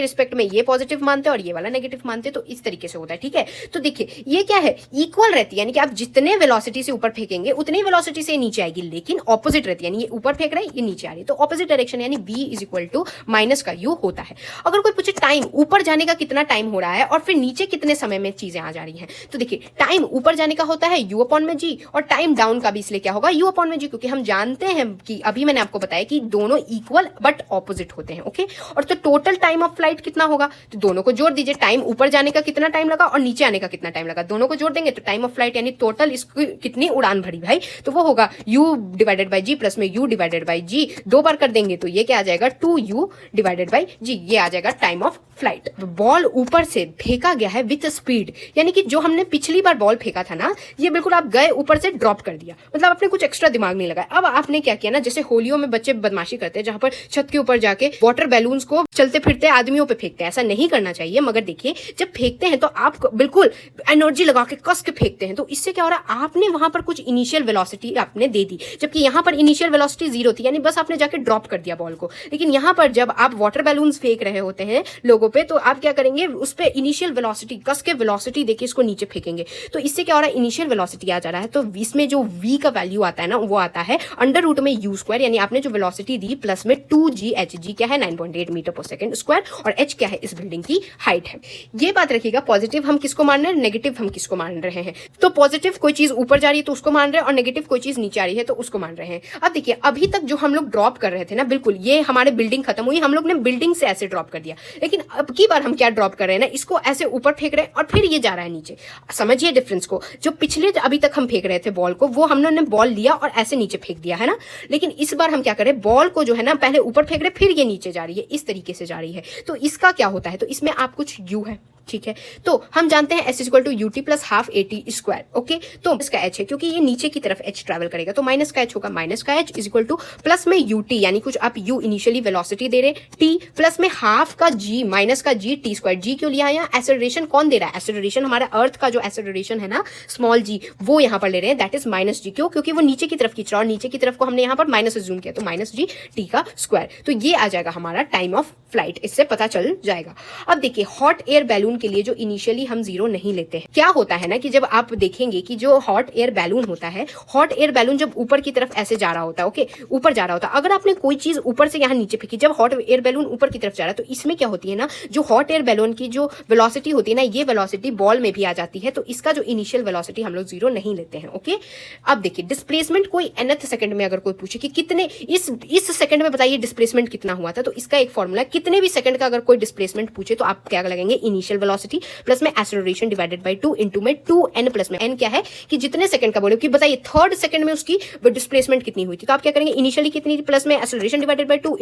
रिस्पेक्ट में ये पॉजिटिव मानते हैं और ये वाला नेगेटिव मानते हैं, तो इस तरीके से होता है। ठीक है, तो देखिए, ये क्या है? इक्वल रहती है, यानी कि आप जितने वेलोसिटी से ऊपर फेंकेंगे उतनी वेलोसिटी से नीचे आएगी, लेकिन ऑपोजिट रहती है, यानी ये ऊपर फेंक रहा है, ये नीचे आ रही है, तो ऑपोजिट डायरेक्शन, यानी v is equal to minus का u होता है। अगर कोई पूछे टाइम, ऊपर जाने का कितना टाइम हो रहा है और फिर नीचे कितने समय में चीजें आ जा रही हैं, तो देखिए, टाइम ऊपर जाने का होता है u अपॉन में g, और टाइम डाउन का भी इसलिए क्या होगा? u अपॉन में g, क्योंकि हम जानते हैं कि अभी मैंने आपको बताया कि दोनों इक्वल बट ऑपोजिट होते हैं। ओके, और तो टोटल टाइम ऑफ फ्लाइट कितना होगा? तो दोनों को जोड़ दीजिए, टाइम ऊपर जाने का कितना टाइम लगा और नीचे आने का कितना टाइम लगा, दोनों को जोड़ देंगे तो टाइम ऑफ फ्लाइट, यानी टोटल इसकी कितनी उड़ान भरी भाई, तो वो होगा u divided by g plus में u डिवाइडेड बाई g, 2 बार कर देंगे तो ये क्या आ जाएगा? 2u डिवाइडेड बाई g, ये आ जाएगा टाइम ऑफ फ्लाइट। बॉल ऊपर से फेंका गया है विथ स्पीड, यानी कि जो हमने पिछली बार बॉल फेंका था ना, ये बिल्कुल आप गए ऊपर से ड्रॉप कर दिया, मतलब आपने कुछ एक्स्ट्रा दिमाग नहीं लगाया। अब आपने क्या किया ना, जैसे होलियों में बच्चे बदमाशी करते हैं, जहां पर छत के ऊपर जाके वाटर बैलून्स को चलते फिरते आदमियों पे फेंकते हैं, ऐसा नहीं करना चाहिए। मगर देखिए, जब फेंकते हैं तो आप बिल्कुल एनर्जी लगा के कस के फेंकते हैं, तो इससे क्या हो रहा है? आपने वहां पर कुछ इनिशियल वेलोसिटी आपने दे दी, जबकि यहाँ पर इनिशियल वेलोसिटी 0 थी, यानी बस आपने जाके ड्रॉप कर दिया बॉल को। लेकिन यहाँ पर जब आप वाटर बैलून्स फेंक रहे होते हैं लोगों पे, तो आप क्या करेंगे? उस पे इनिशियल वेलोसिटी कस के वेलोसिटी देके इसको नीचे फेंकेंगे तो इससे क्या हो रहा है, इनिशियल वेलोसिटी आ जा रहा है, तो इसमें जो v का वैल्यू आता है ना वो आता है अंडर रूट में u स्क्वायर, यानी आपने जो वेलोसिटी दी प्लस में 2g, h क्या है 9.8 मीटर पर सेकंड स्क्वायर और h क्या है इस बिल्डिंग की हाइट है। ये बात रखिएगा, पॉजिटिव हम किसको मान रहे हैं, नेगेटिव हम किसको मान रहे हैं। तो पॉजिटिव कोई चीज ऊपर जा रही है तो उसको मान रहे हैं और नेगेटिव कोई चीज नीचे आ रही है तो उसको मान रहे हैं। अब देखिए अभी तक जो हम लोग ड्रॉप कर रहे थे ना, बिल्कुल ये हमारे बिल्डिंग खत्म हुई, हम लोग ने बिल्डिंग से ऐसे ड्रॉप कर दिया, लेकिन अब की बार हम क्या ड्रॉप कर रहे हैं ना, इसको ऐसे ऊपर फेंक रहे हैं और फिर ये जा रहा है नीचे। समझिए डिफरेंस को, जो पिछले अभी तक हम फेंक रहे थे बॉल को, वो हमने बॉल लिया और ऐसे नीचे फेंक दिया है ना, लेकिन इस बार हम क्या करें, बॉल को जो है ना पहले ऊपर फेंक रहे फिर ये नीचे जा रही है, इस तरीके से जा रही है। तो इसका क्या होता है, तो इसमें आप कुछ u है, ठीक है। तो हम जानते हैं s equal to U T plus half A T square, okay. तो इसका h है क्योंकि ये नीचे की तरफ h ट्रैवल करेगा तो माइनस का h होगा, माइनस का h is equal two plus में यूटी, यानी कुछ आप u इनिशियली वेलोसिटी दे रहे t प्लस में हाफ का g माइनस का g टी स्क्वायर। g क्यों लिया है यहाँ, एसेलरेशन कौन दे रहा है, एसेलरेशन हमारा अर्थ का जो एसेलरेशन है ना स्मॉल g वो यहाँ पर ले रहे हैं, दैट इज माइनस g। क्यों, क्योंकि वो नीचे की तरफ खींच रहा है और नीचे की तरफ को हमने यहाँ पर माइनस जूम किया तो माइनस g टी का स्क्वायर। तो ये आ जाएगा हमारा टाइम ऑफ फ्लाइट, इससे पता चल जाएगा। अब देखिए हॉट एयर बैलून के लिए जो इनिशियली हम 0 नहीं लेते हैं, क्या होता है ना कि जब आप देखेंगे कि जो हॉट एयर बैलून होता है, हॉट एयर बैलून जब ऊपर की तरफ ऐसे जा रहा होता है, ओके ऊपर जा रहा होता है, अगर आपने कोई चीज ऊपर से यहाँ नीचे फेंकी, जब हॉट एयर बैलून ऊपर की तरफ जा रहा है तो इसमें क्या होती है ना, जो हॉट एयर बैलून की जो वेलोसिटी होती है ना, ये वेलोसिटी बॉल में भी आ जाती है, तो इसका जो इनिशियल वेलोसिटी हम लोग 0 नहीं लेते हैं, ओके। अब देखिए डिस्प्लेसमेंट कोई nth सेकंड में अगर कोई पूछे कि कितने इस सेकंड में बताइए डिस्प्लेसमेंट कितना हुआ था, तो इसका एक फॉर्मूला, कितने भी सेकंड का अगर कोई डिस्प्लेसमेंट पूछे तो आप क्या लगेंगे, इनिशियल वेलोसिटी प्लस में एक्सेलरेशन डिवाइडेड बाय 2 इनटू में 2n प्लस में n क्या है कि जितने सेकंड का बोले कि बताइए थर्ड सेकंड में उसकी डिस्प्लेसमेंट कितनी हुई थी, तो आप क्या करेंगे, इनिशियली कितनी थी प्लस में एक्सेलरेशन डिवाइडेड बाय 2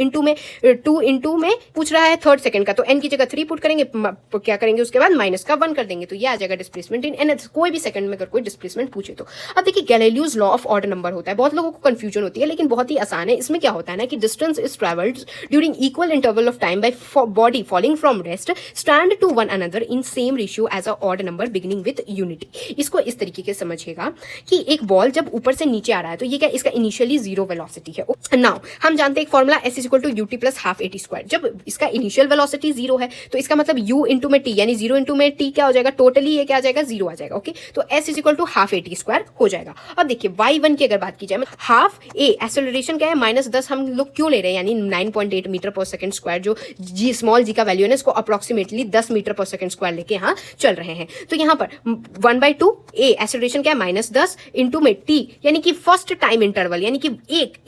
इनटू में पूछ रहा है थर्ड सेकंड का, तो n की जगह 3 पुट करेंगे, क्या करेंगे उसके बाद माइनस का 1 कर देंगे, तो ये आ जाएगा डिस्प्लेसमेंट इन n कोई भी सेकंड में अगर कोई डिस्प्लेसमेंट पूछे तो। अब देखिए Galileo's law of odd number होता है, बहुत लोगों को कंफ्यूजन होती है लेकिन बहुत ही आसान है। इसमें क्या होता है ना कि distance is travelled during equal interval of time by body falling from rest stand to one another in same ratio as a odd number beginning with unity. इसको इस तरीके से समझिएगा कि एक बॉल जब ऊपर से नीचे आ रहा है तो ये क्या, इसका इनिशियली 0 वेलोसिटी है। नाउ हम जानते हैं एक formula s is equal to U T plus half A T square, जब इसका इनिशियल वेलोसिटी 0 है तो इसका मतलब u इंटू में t, यानी 0 इंटू में t क्या हो जाएगा, टोटली ये क्या आ जाएगा 0 आ जाएगा, ओके। तो s is equal to half A T square हो जाएगा। अब देखिए y1 की अगर बात की जाए, हाफ a एक्सेलरेशन क्या है -10 हम लोग क्यों ले रहे हैं, यानी 9.8 मीटर पर सेकंड स्क्वायर, जो g स्मॉल g का वैल्यू है ना, इसको अप्रोक्सीमेटली 10 मीटर पर सेकंड स्क्वायर लेके यहाँ चल रहे हैं। तो यहाँ पर 1/2 a एक्सेलरेशन क्या है -10 इंटू में t, यानी कि फर्स्ट टाइम इंटरवल, यानी कि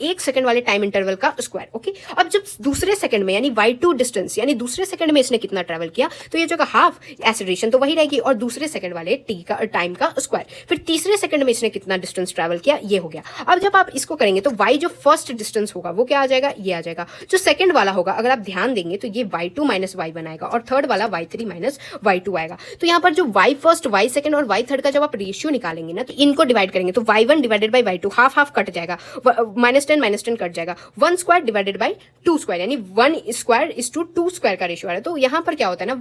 एक सेकंड वाले टाइम इंटरवल का स्क्वायर, ओके। अब जब दूसरे सेकंड में यानी y2 डिस्टेंस, यानी दूसरे सेकंड में इसने कितना ट्रेवल किया, तो ये जो हाफ एक्सेलरेशन तो वही रहेगी और दूसरे सेकंड वाले t का टाइम का स्क्वायर, फिर तीसरे सेकंड में इसने कितना डिस्टेंस ट्रेवल किया, ये हो गया। अब जब आप इसको करेंगे तो y जो फर्स्ट डिस्टेंस होगा वो क्या आ जाएगा, ये आ जाएगा। जो सेकंड वाला होगा अगर आप ध्यान देंगे तो ये y2 माइनस y1 आएगा और थर्ड वाला y3 माइनस y2 आएगा। तो यहाँ पर जो y फर्स्ट y सेकंड और y थर्ड का जब आप रेशियो निकालेंगे ना, तो इनको डिवाइड करेंगे तो y1 divided by y2 half cut जाएगा, -10 कट जाएगा, 1 स्क्वायर डिवाइडेड बाय 2 स्क्वायर, यानी 1 स्क्वायर इज टू 2 स्क्वायर का रेशियो आ रहा है। तो यहाँ पर क्या होता है ना,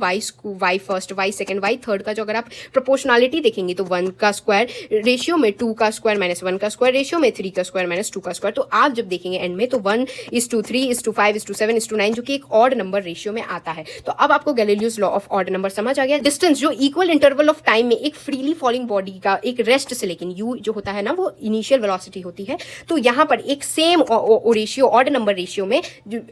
y first y second y third का जो अगर आप प्रोपोर्शनलिटी देखेंगे तो 1 का स्क्वायर रेशियो में 2 का स्क्वायर माइनस 1 का स्क्वायर रेशियो में 3 का स्क्वायर माइनस 2 का स्क्वायर। तो आप जब देखेंगे एंड में तो 1:3:5:7:9 जो कि एक ऑड नंबर रेशियो में आता है। तो अब आपको Galileo's law of odd number समझ आ गया। डिस्टेंस जो इक्वल इंटरवल ऑफ टाइम में एक फ्रीली फॉलिंग बॉडी का एक रेस्ट से, लेकिन u जो होता है ना वो इनिशियल वेलोसिटी होती है, तो यहाँ पर एक same ratio odd number ratio में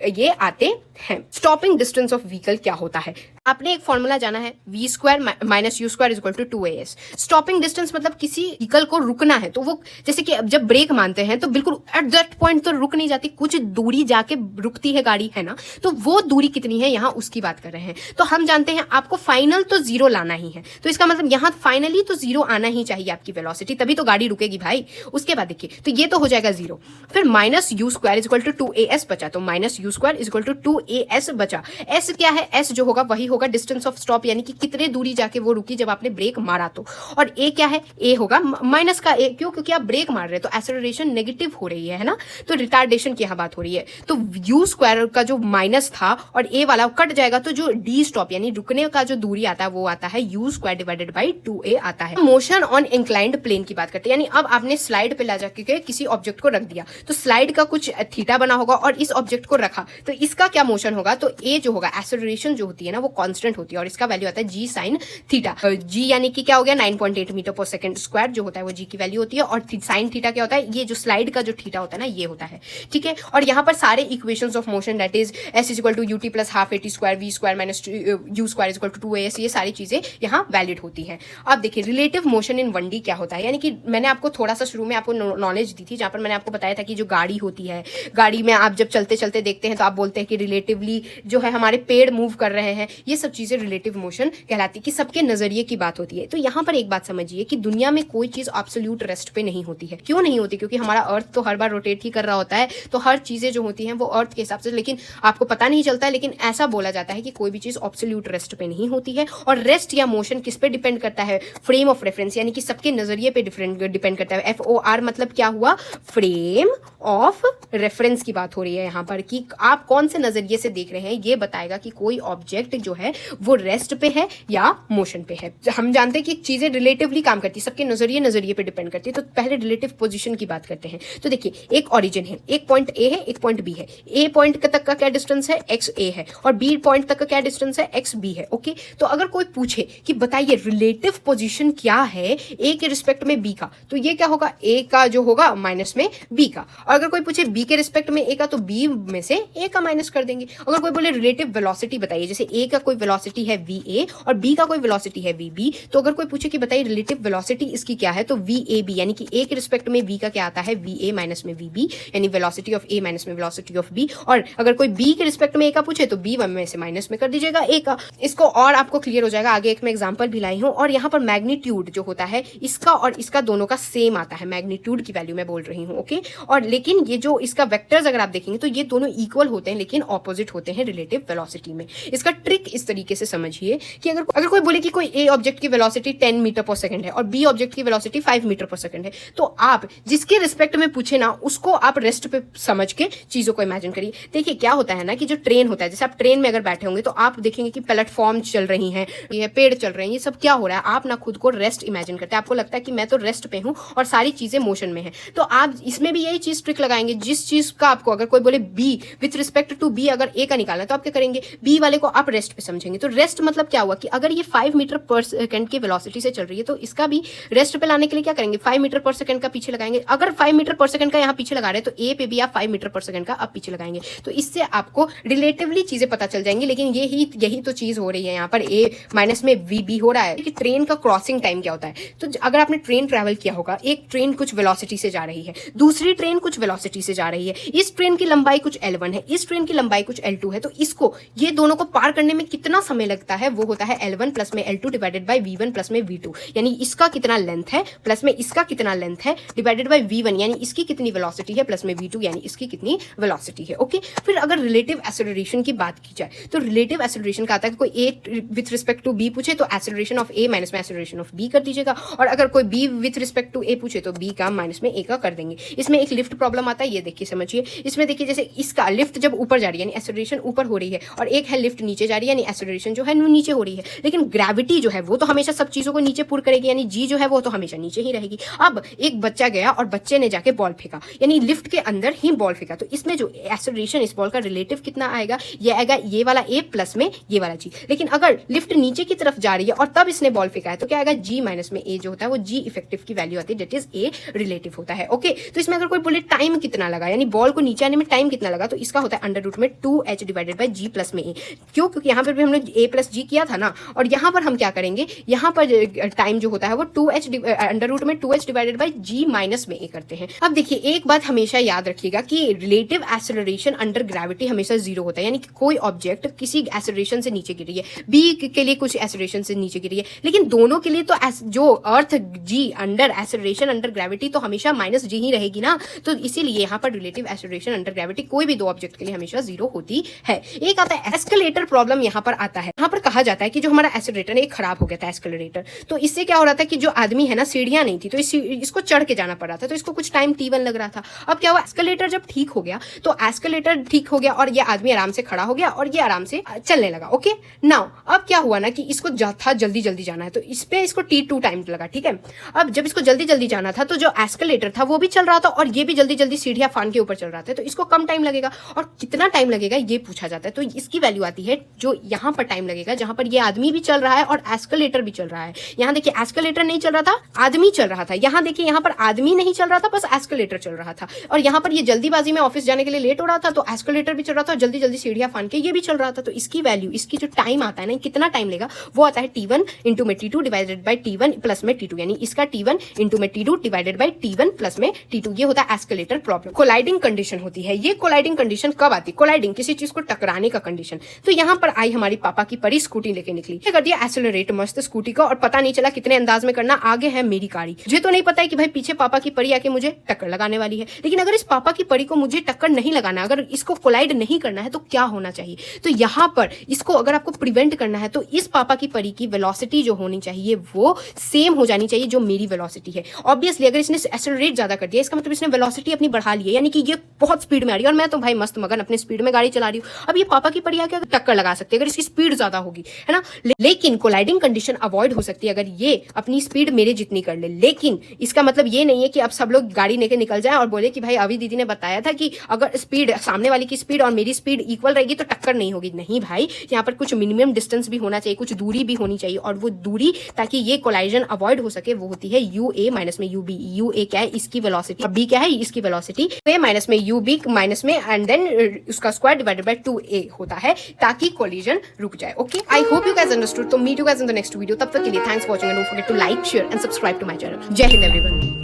ये आते हैं। स्टॉपिंग डिस्टेंस ऑफ व्हीकल क्या होता है, आपने एक फॉर्मूला जाना है v square minus U square is equal to 2as। Stopping distance मतलब किसी व्हीकल को रुकना है, तो वो जैसे कि जब ब्रेक मारते हैं तो बिल्कुल एट दैट पॉइंट तो रुक नहीं जाती, कुछ दूरी जाके रुकती है गाड़ी, है ना। तो वो दूरी कितनी है यहाँ उसकी बात कर रहे हैं। तो हम जानते हैं आपको फाइनल तो 0 लाना ही है, तो इसका मतलब यहाँ फाइनली तो 0 आना ही चाहिए आपकी वेलोसिटी, तभी तो गाड़ी रुकेगी भाई। उसके बाद देखिए तो ये तो हो जाएगा 0, फिर minus U square is equal to 2as बचा, तो minus U square is equal to 2as बचा। s क्या है, s जो होगा वही होगा डिस्टेंस ऑफ स्टॉप, यानी कि कितने दूरी जाके वो रुकी जब आपने ब्रेक मारा तो। और a क्या है, a होगा माइनस का a, क्यों, क्योंकि आप ब्रेक मार रहे हैं तो एक्सेलरेशन नेगेटिव हो रही है ना, तो रिटार्डेशन की यहाँ बात हो रही है। तो u स्क्वायर का जो माइनस था और a वाला कट जाएगा, तो जो d स्टॉप यानी रुकने का जो दूरी आता है वो आता है u square divided by 2a आता है। मोशन ऑन इंक्लाइंड प्लेन की बात करते हैं, यानी अब आपने स्लाइड पे ला जाके किसी ऑब्जेक्ट को रख दिया, तो स्लाइड का कुछ थीटा बना होगा और इस ऑब्जेक्ट को रखा, तो इसका क्या मोशन होगा, तो a जो होगा एक्सेलरेशन जो होती है ना वो कांस्टेंट होती है और इसका वैल्यू आता है जी साइन थीटा। जी यानी कि क्या हो गया 9.8 मीटर पर सेकंड स्क्वायर जो होता है वो जी की वैल्यू होती है, और साइन थीटा क्या होता है, ये जो स्लाइड का जो थीटा होता है ना ये होता है, ठीक है। और यहाँ पर सारे equations of motion that is S is equal to U T plus half A T square V square minus U square is equal to 2as, ये सारी चीजें यहाँ वैलिड होती हैं। अब देखिए रिलेटिव मोशन इन 1D क्या होता है, यानी कि मैंने आपको थोड़ा सा शुरू में आपको नॉलेज दी थी जहां पर मैंने आपको बताया था कि जो गाड़ी होती है, गाड़ी में आप जब चलते चलते देखते हैं तो आप बोलते हैं कि रिलेटिवली जो है हमारे पेड़ मूव कर रहे हैं, ये सब चीजें रिलेटिव मोशन कहलाती है कि सबके नजरिए की बात होती है। तो यहाँ पर एक बात समझिए कि दुनिया में कोई चीज एब्सोल्यूट रेस्ट पे नहीं होती है। क्यों नहीं होती? क्योंकि हमारा अर्थ तो हर बार रोटेट ही कर रहा होता है, तो हर चीजें जो होती हैं वो अर्थ के हिसाब से, लेकिन आपको पता नहीं चलता है। लेकिन ऐसा बोला जाता है कि कोई भी चीज एब्सोल्यूट रेस्ट पे नहीं होती है। और रेस्ट या मोशन किस पे डिपेंड करता है? फ्रेम ऑफ रेफरेंस, यानी कि सबके नजरिए पे डिपेंड करता है। FOR मतलब क्या हुआ? फ्रेम ऑफ रेफरेंस की बात हो रही है यहाँ पर, कि आप कौन से नजरिए से देख रहे हैं ये बताएगा कि कोई ऑब्जेक्ट जो है वो रेस्ट पे है या मोशन पे है। हम जानते हैं कि चीजें रिलेटिवली काम करती है, सबके नजरिए पे डिपेंड करती है। तो पहले रिलेटिव पोजीशन की बात करते हैं। तो देखिए एक ओरिजिन है, एक पॉइंट ए है, एक पॉइंट बी है। ए पॉइंट तक का क्या डिस्टेंस है? XA है, और बी पॉइंट तक का क्या डिस्टेंस है? XB है। ओके, तो अगर कोई पूछे कि बताइए रिलेटिव पोजीशन क्या है ए के रिस्पेक्ट में बी का, तो ये क्या होगा? ए का जो होगा माइनस में बी का। और अगर कोई पूछे बी के रिस्पेक्ट में ए का, तो बी में से ए का माइनस कर देंगे। अगर कोई बोले रिलेटिव वेलोसिटी बताइए, जैसे ए का कोई वेलोसिटी है VA और बी का कोई वेलोसिटी है VB, तो अगर कोई पूछे कि बताइए रिलेटिव वेलोसिटी इसकी क्या है, तो VAB, यानी कि ए के रिस्पेक्ट में बी का क्या आता है? VA माइनस में VB, यानी वेलोसिटी ऑफ ए माइनस में वेलोसिटी ऑफ बी। और अगर कोई बी के रिस्पेक्ट में ए का पूछे तो बी में से माइनस में कर दीजिएगा ए का। इसको और आपको क्लियर हो जाएगा, आगे एक मैं एग्जांपल भी लाई हूं। और यहाँ पर मैग्नीट्यूड जो होता है इसका और इसका दोनों का सेम आता है, मैग्नीट्यूड की वैल्यू मैं बोल रही हूँ। ओके, और लेकिन ये जो इसका वेक्टर्स अगर आप देखेंगे तो ये दोनों इक्वल होते हैं लेकिन ऑपोजिट होते हैं रिलेटिव वेलोसिटी में। इसका ट्रिक इस तरीके से समझिए कि अगर कोई बोले कि कोई ए ऑब्जेक्ट की वेलोसिटी 10 मीटर पर सेकंड है और बी ऑब्जेक्ट की वेलोसिटी 5 मीटर पर सेकंड है, तो आप जिसके रिस्पेक्ट में पूछे ना उसको आप रेस्ट पे समझ के चीजों को इमेजिन करिए। देखिए क्या होता है ना कि जो ट्रेन होता है, जैसे आप ट्रेन में अगर बैठे होंगे तो आप देखेंगे कि प्लेटफॉर्म चल रही हैं, ये पेड़ चल रहे हैं, ये सब क्या हो रहा है? आप ना खुद को रेस्ट इमेजिन करते हैं, आपको लगता है कि मैं तो रेस्ट पे हूं और सारी चीजें मोशन में है। तो आप इसमें भी यही चीज ट्रिक लगाएंगे। जिस चीज का आपको अगर कोई बोले B with respect to B अगर ए का निकालना है तो आप क्या करेंगे? बी वाले को आप रेस्ट पे समझेंगे। तो रेस्ट मतलब क्या हुआ कि अगर ये 5 मीटर पर सेकंड की वेलोसिटी से चल रही है तो इसका भी रेस्ट पे लाने के लिए क्या करेंगे? 5 मीटर पर सेकंड का पीछे लगाएंगे। अगर 5 मीटर पर सेकंड का यहाँ पीछे लगा रहे हैं तो ए पे भी आप 5 मीटर पर सेकंड का आप पीछे लगाएंगे। तो इससे आपको रिलेटिवली चीजें पता चल जाएंगी। लेकिन यही तो चीज हो रही है यहाँ पर, ए माइनस में VB हो रहा है कि ट्रेन का क्रॉसिंग टाइम क्या होता है। तो अगर आपने ट्रेन ट्रैवल किया होगा, एक ट्रेन कुछ वेलोसिटी से जा रही है, दूसरी ट्रेन कुछ वेलोसिटी से जा रही है, इस ट्रेन की लंबाई कुछ L1 है, इस ट्रेन की लंबाई कुछ L2 है, तो इसको ये दोनों को पार करने में कितना समय लगता है? वो होता है L1 प्लस में L2 divided by V1 plus में V2, यानी इसका कितना लेंथ है प्लस में इसका कितना लेंथ है डिवाइडेड बाय V1, यानी इसकी कितनी वेलोसिटी है प्लस में V2, यानी इसकी कितनी वेलोसिटी है। ओके, फिर अगर रिलेटिव एक्सेलरेशन की बात की जाए तो रिलेटिव एक्सेलरेशन का आता है कि कोई A with respect to B पूछे तो एक्सेलरेशन ऑफ A माइनस में एक्सेलरेशन ऑफ B कर दीजिएगा, और अगर कोई B with respect to A पूछे तो B का माइनस में A का कर देंगे। इसमें एक लिफ्ट प्रॉब्लम आता है, ये देखिए समझिए। इसमें देखिए जैसे इसका लिफ्ट जब ऊपर जा रही है यानी एक्सेलरेशन ऊपर हो रही है, और एक है लिफ्ट नीचे जा रही है यानी एक्सेलरेशन जो है नीचे हो रही है। लेकिन ग्रेविटी जो है वो तो हमेशा सब चीजों को नीचे पुल करेगी, यानी G जो है वो तो हमेशा नीचे ही रहेगी। अब एक बच्चा गया और बच्चे ने जाके बॉल फेंका, यानी लिफ्ट के अंदर ही बॉल फेंका, तो इसमें जो एक्सेलरेशन इस बॉल का रिलेटिव कितना आएगा? ये आएगा ये वाला A प्लस में ये वाला G। लेकिन अगर लिफ्ट नीचे की तरफ जा रही है और तब इसने बॉल फेंका है तो क्या आएगा? G माइनस में A जो होता है वो G इफेक्टिव की वैल्यू आती है, डेट इज A रिलेटिव होता है। ओके, तो इसमें अगर कोई बोले टाइम कितना लगा, यानी बॉल को नीचे आने में टाइम कितना लगा, तो इसका होता है अंडर रूट में 2h divided by G plus में A। क्यों? क्योंकि यहाँ पर भी हमने A प्लस G किया था ना, और यहाँ पर हम क्या करेंगे? यहाँ पर टाइम जो होता है वो 2h अंडर रूट में 2h divided by G minus में A करते हैं। अब देखिए एक बात हमेशा याद रखिएगा कि रिलेटिव एक्सेलरेशन अंडर ग्रेविटी हमेशा 0 होता है, यानी कि कोई ऑब्जेक्ट किसी एक्सेलरेशन से नीचे गिर रही है, B के लिए कुछ एक्सेलरेशन से नीचे गिर रही है, लेकिन दोनों के लिए तो जो अर्थ G under acceleration under gravity तो हमेशा माइनस G ही रहेगी ना। तो इसीलिए यहाँ पर रिलेटिव एक्सेलरेशन अंडर ग्रेविटी कोई भी दो ऑब्जेक्ट के लिए हमेशा 0 होती है। एक आता है एस्केलेटर प्रॉब्लम, यहाँ पर आता है। यहाँ पर कहा जाता है कि जो हमारा एक्सेलरेटर है खराब हो गया था एस्केलेटर, तो इससे क्या हो रहा था कि जो आदमी है ना सीढ़ियां नहीं थी तो इसको चढ़ के जाना पड़ रहा था, तो इसको कुछ टाइम T1 लग रहा था। अब क्या हुआ? एस्केलेटर जब ठीक हो गया तो एस्केलेटर ठीक हो गया और ये आदमी आराम से खड़ा हो गया और ये आराम से चलने लगा। ओके, नाउ अब क्या हुआ ना कि इसको था जल्दी जल्दी जाना है तो इस पे इसको T2 टाइम लगा, ठीक है। अब जब इसको जल्दी जल्दी जाना था तो जो एस्केलेटर था वो भी चल रहा था और ये भी जल्दी जल्दी सीढ़ियां फान के ऊपर चल रहा था, तो इसको कम टाइम लगेगा। और कितना टाइम लगेगा ये पूछा जाता है, तो इसकी वैल्यू आती है जो यहाँ पर टाइम लगेगा जहां पर ये आदमी भी चल रहा है और एस्केलेटर भी चल रहा है। यहाँ देखिए एस्केलेटर नहीं चल रहा था, आदमी चल रहा था। यहाँ देखिए यहाँ पर आदमी नहीं चल रहा था, बस एस्केलेटर चल रहा था। और यहाँ पर ये जल्दीबाजी में ऑफिस जाने के लिए लेट हो रहा था तो एस्केलेटर भी चल रहा था, जल्दी जल्दी सीढ़ियां फान के ये भी चल रहा था। तो इसकी वैल्यू, इसकी जो टाइम आता है ना, कितना टाइम लेगा, वो आता है T1 इंटू में T2 divided by T1 plus में T2, यानी इसका T1 इंटू में T2 divided by T1 plus में T2। ये होता है एस्केलेटर प्रॉब्लम। कोलाइडिंग कंडीशन होती है। ये कोलाइडिंग कंडीशन कब आती है? कोलाइडिंग, किसी चीज को टकराने का कंडीशन। तो यहाँ पर आई हमारी पापा की परी स्कूटी लेके निकली, कर दिया एसेलरेट मस्त स्कूटी का, और पता नहीं चला कितने अंदाज में करना, आगे है मेरी गाड़ी। मुझे तो नहीं पता है कि भाई पीछे पापा की परी आके मुझे टक्कर लगाने वाली है, लेकिन अगर इस पापा की परी को मुझे टक्कर नहीं लगाना, अगर इसको कोलाइड नहीं करना है तो क्या होना चाहिए? तो यहाँ पर इसको अगर आपको प्रिवेंट करना है तो इस पापा की परी की वेलोसिटी जो होनी चाहिए वो सेम हो जानी चाहिए जो मेरी वेलोसिटी है। ऑब्वियसली अगर इसने एसेलरेट ज्यादा कर दिया, इसका मतलब इसने वेलोसिटी अपनी बढ़ा ली है, यानी कि ये बहुत स्पीड में आ रही है और मैं तो भाई मस्त मगन अपने स्पीड में गाड़ी चला रही हूँ। अब ये पापा की परी आके टक्कर लगा सकती है अगर इसकी स्पीड ज्यादा होगी, है ना। लेकिन कोलाइडिंग कंडीशन अवॉइड हो सकती है अगर ये अपनी स्पीड मेरे जितनी कर ले। लेकिन इसका मतलब ये नहीं है कि अब सब लोग गाड़ी लेके निकल जाए और बोले कि भाई अभी दीदी ने बताया था कि अगर स्पीड, सामने वाली की स्पीड और मेरी स्पीड इक्वल रहेगी तो टक्कर नहीं होगी। नहीं भाई, यहाँ पर कुछ मिनिमम डिस्टेंस भी होना चाहिए, कुछ दूरी भी होनी चाहिए, और वो दूरी ताकि ये कोलाइजन अवॉइड हो सके वो होती है UA माइनस में UB। UA क्या है? इसकी वेलोसिटी, और B क्या है? इसकी वेलोसिटी। A माइनस में UB माइनस में एंड देन उसका स्क्वायर डिवाइडेड बाय 2A होता है ताकि कोलिजन रुक जाए। Okay, I hope you guys understood. तो meet you guys in the next video. तब तक के लिए thanks for watching and don't forget to like, share and subscribe to my channel. जय हिंद एवरीवन।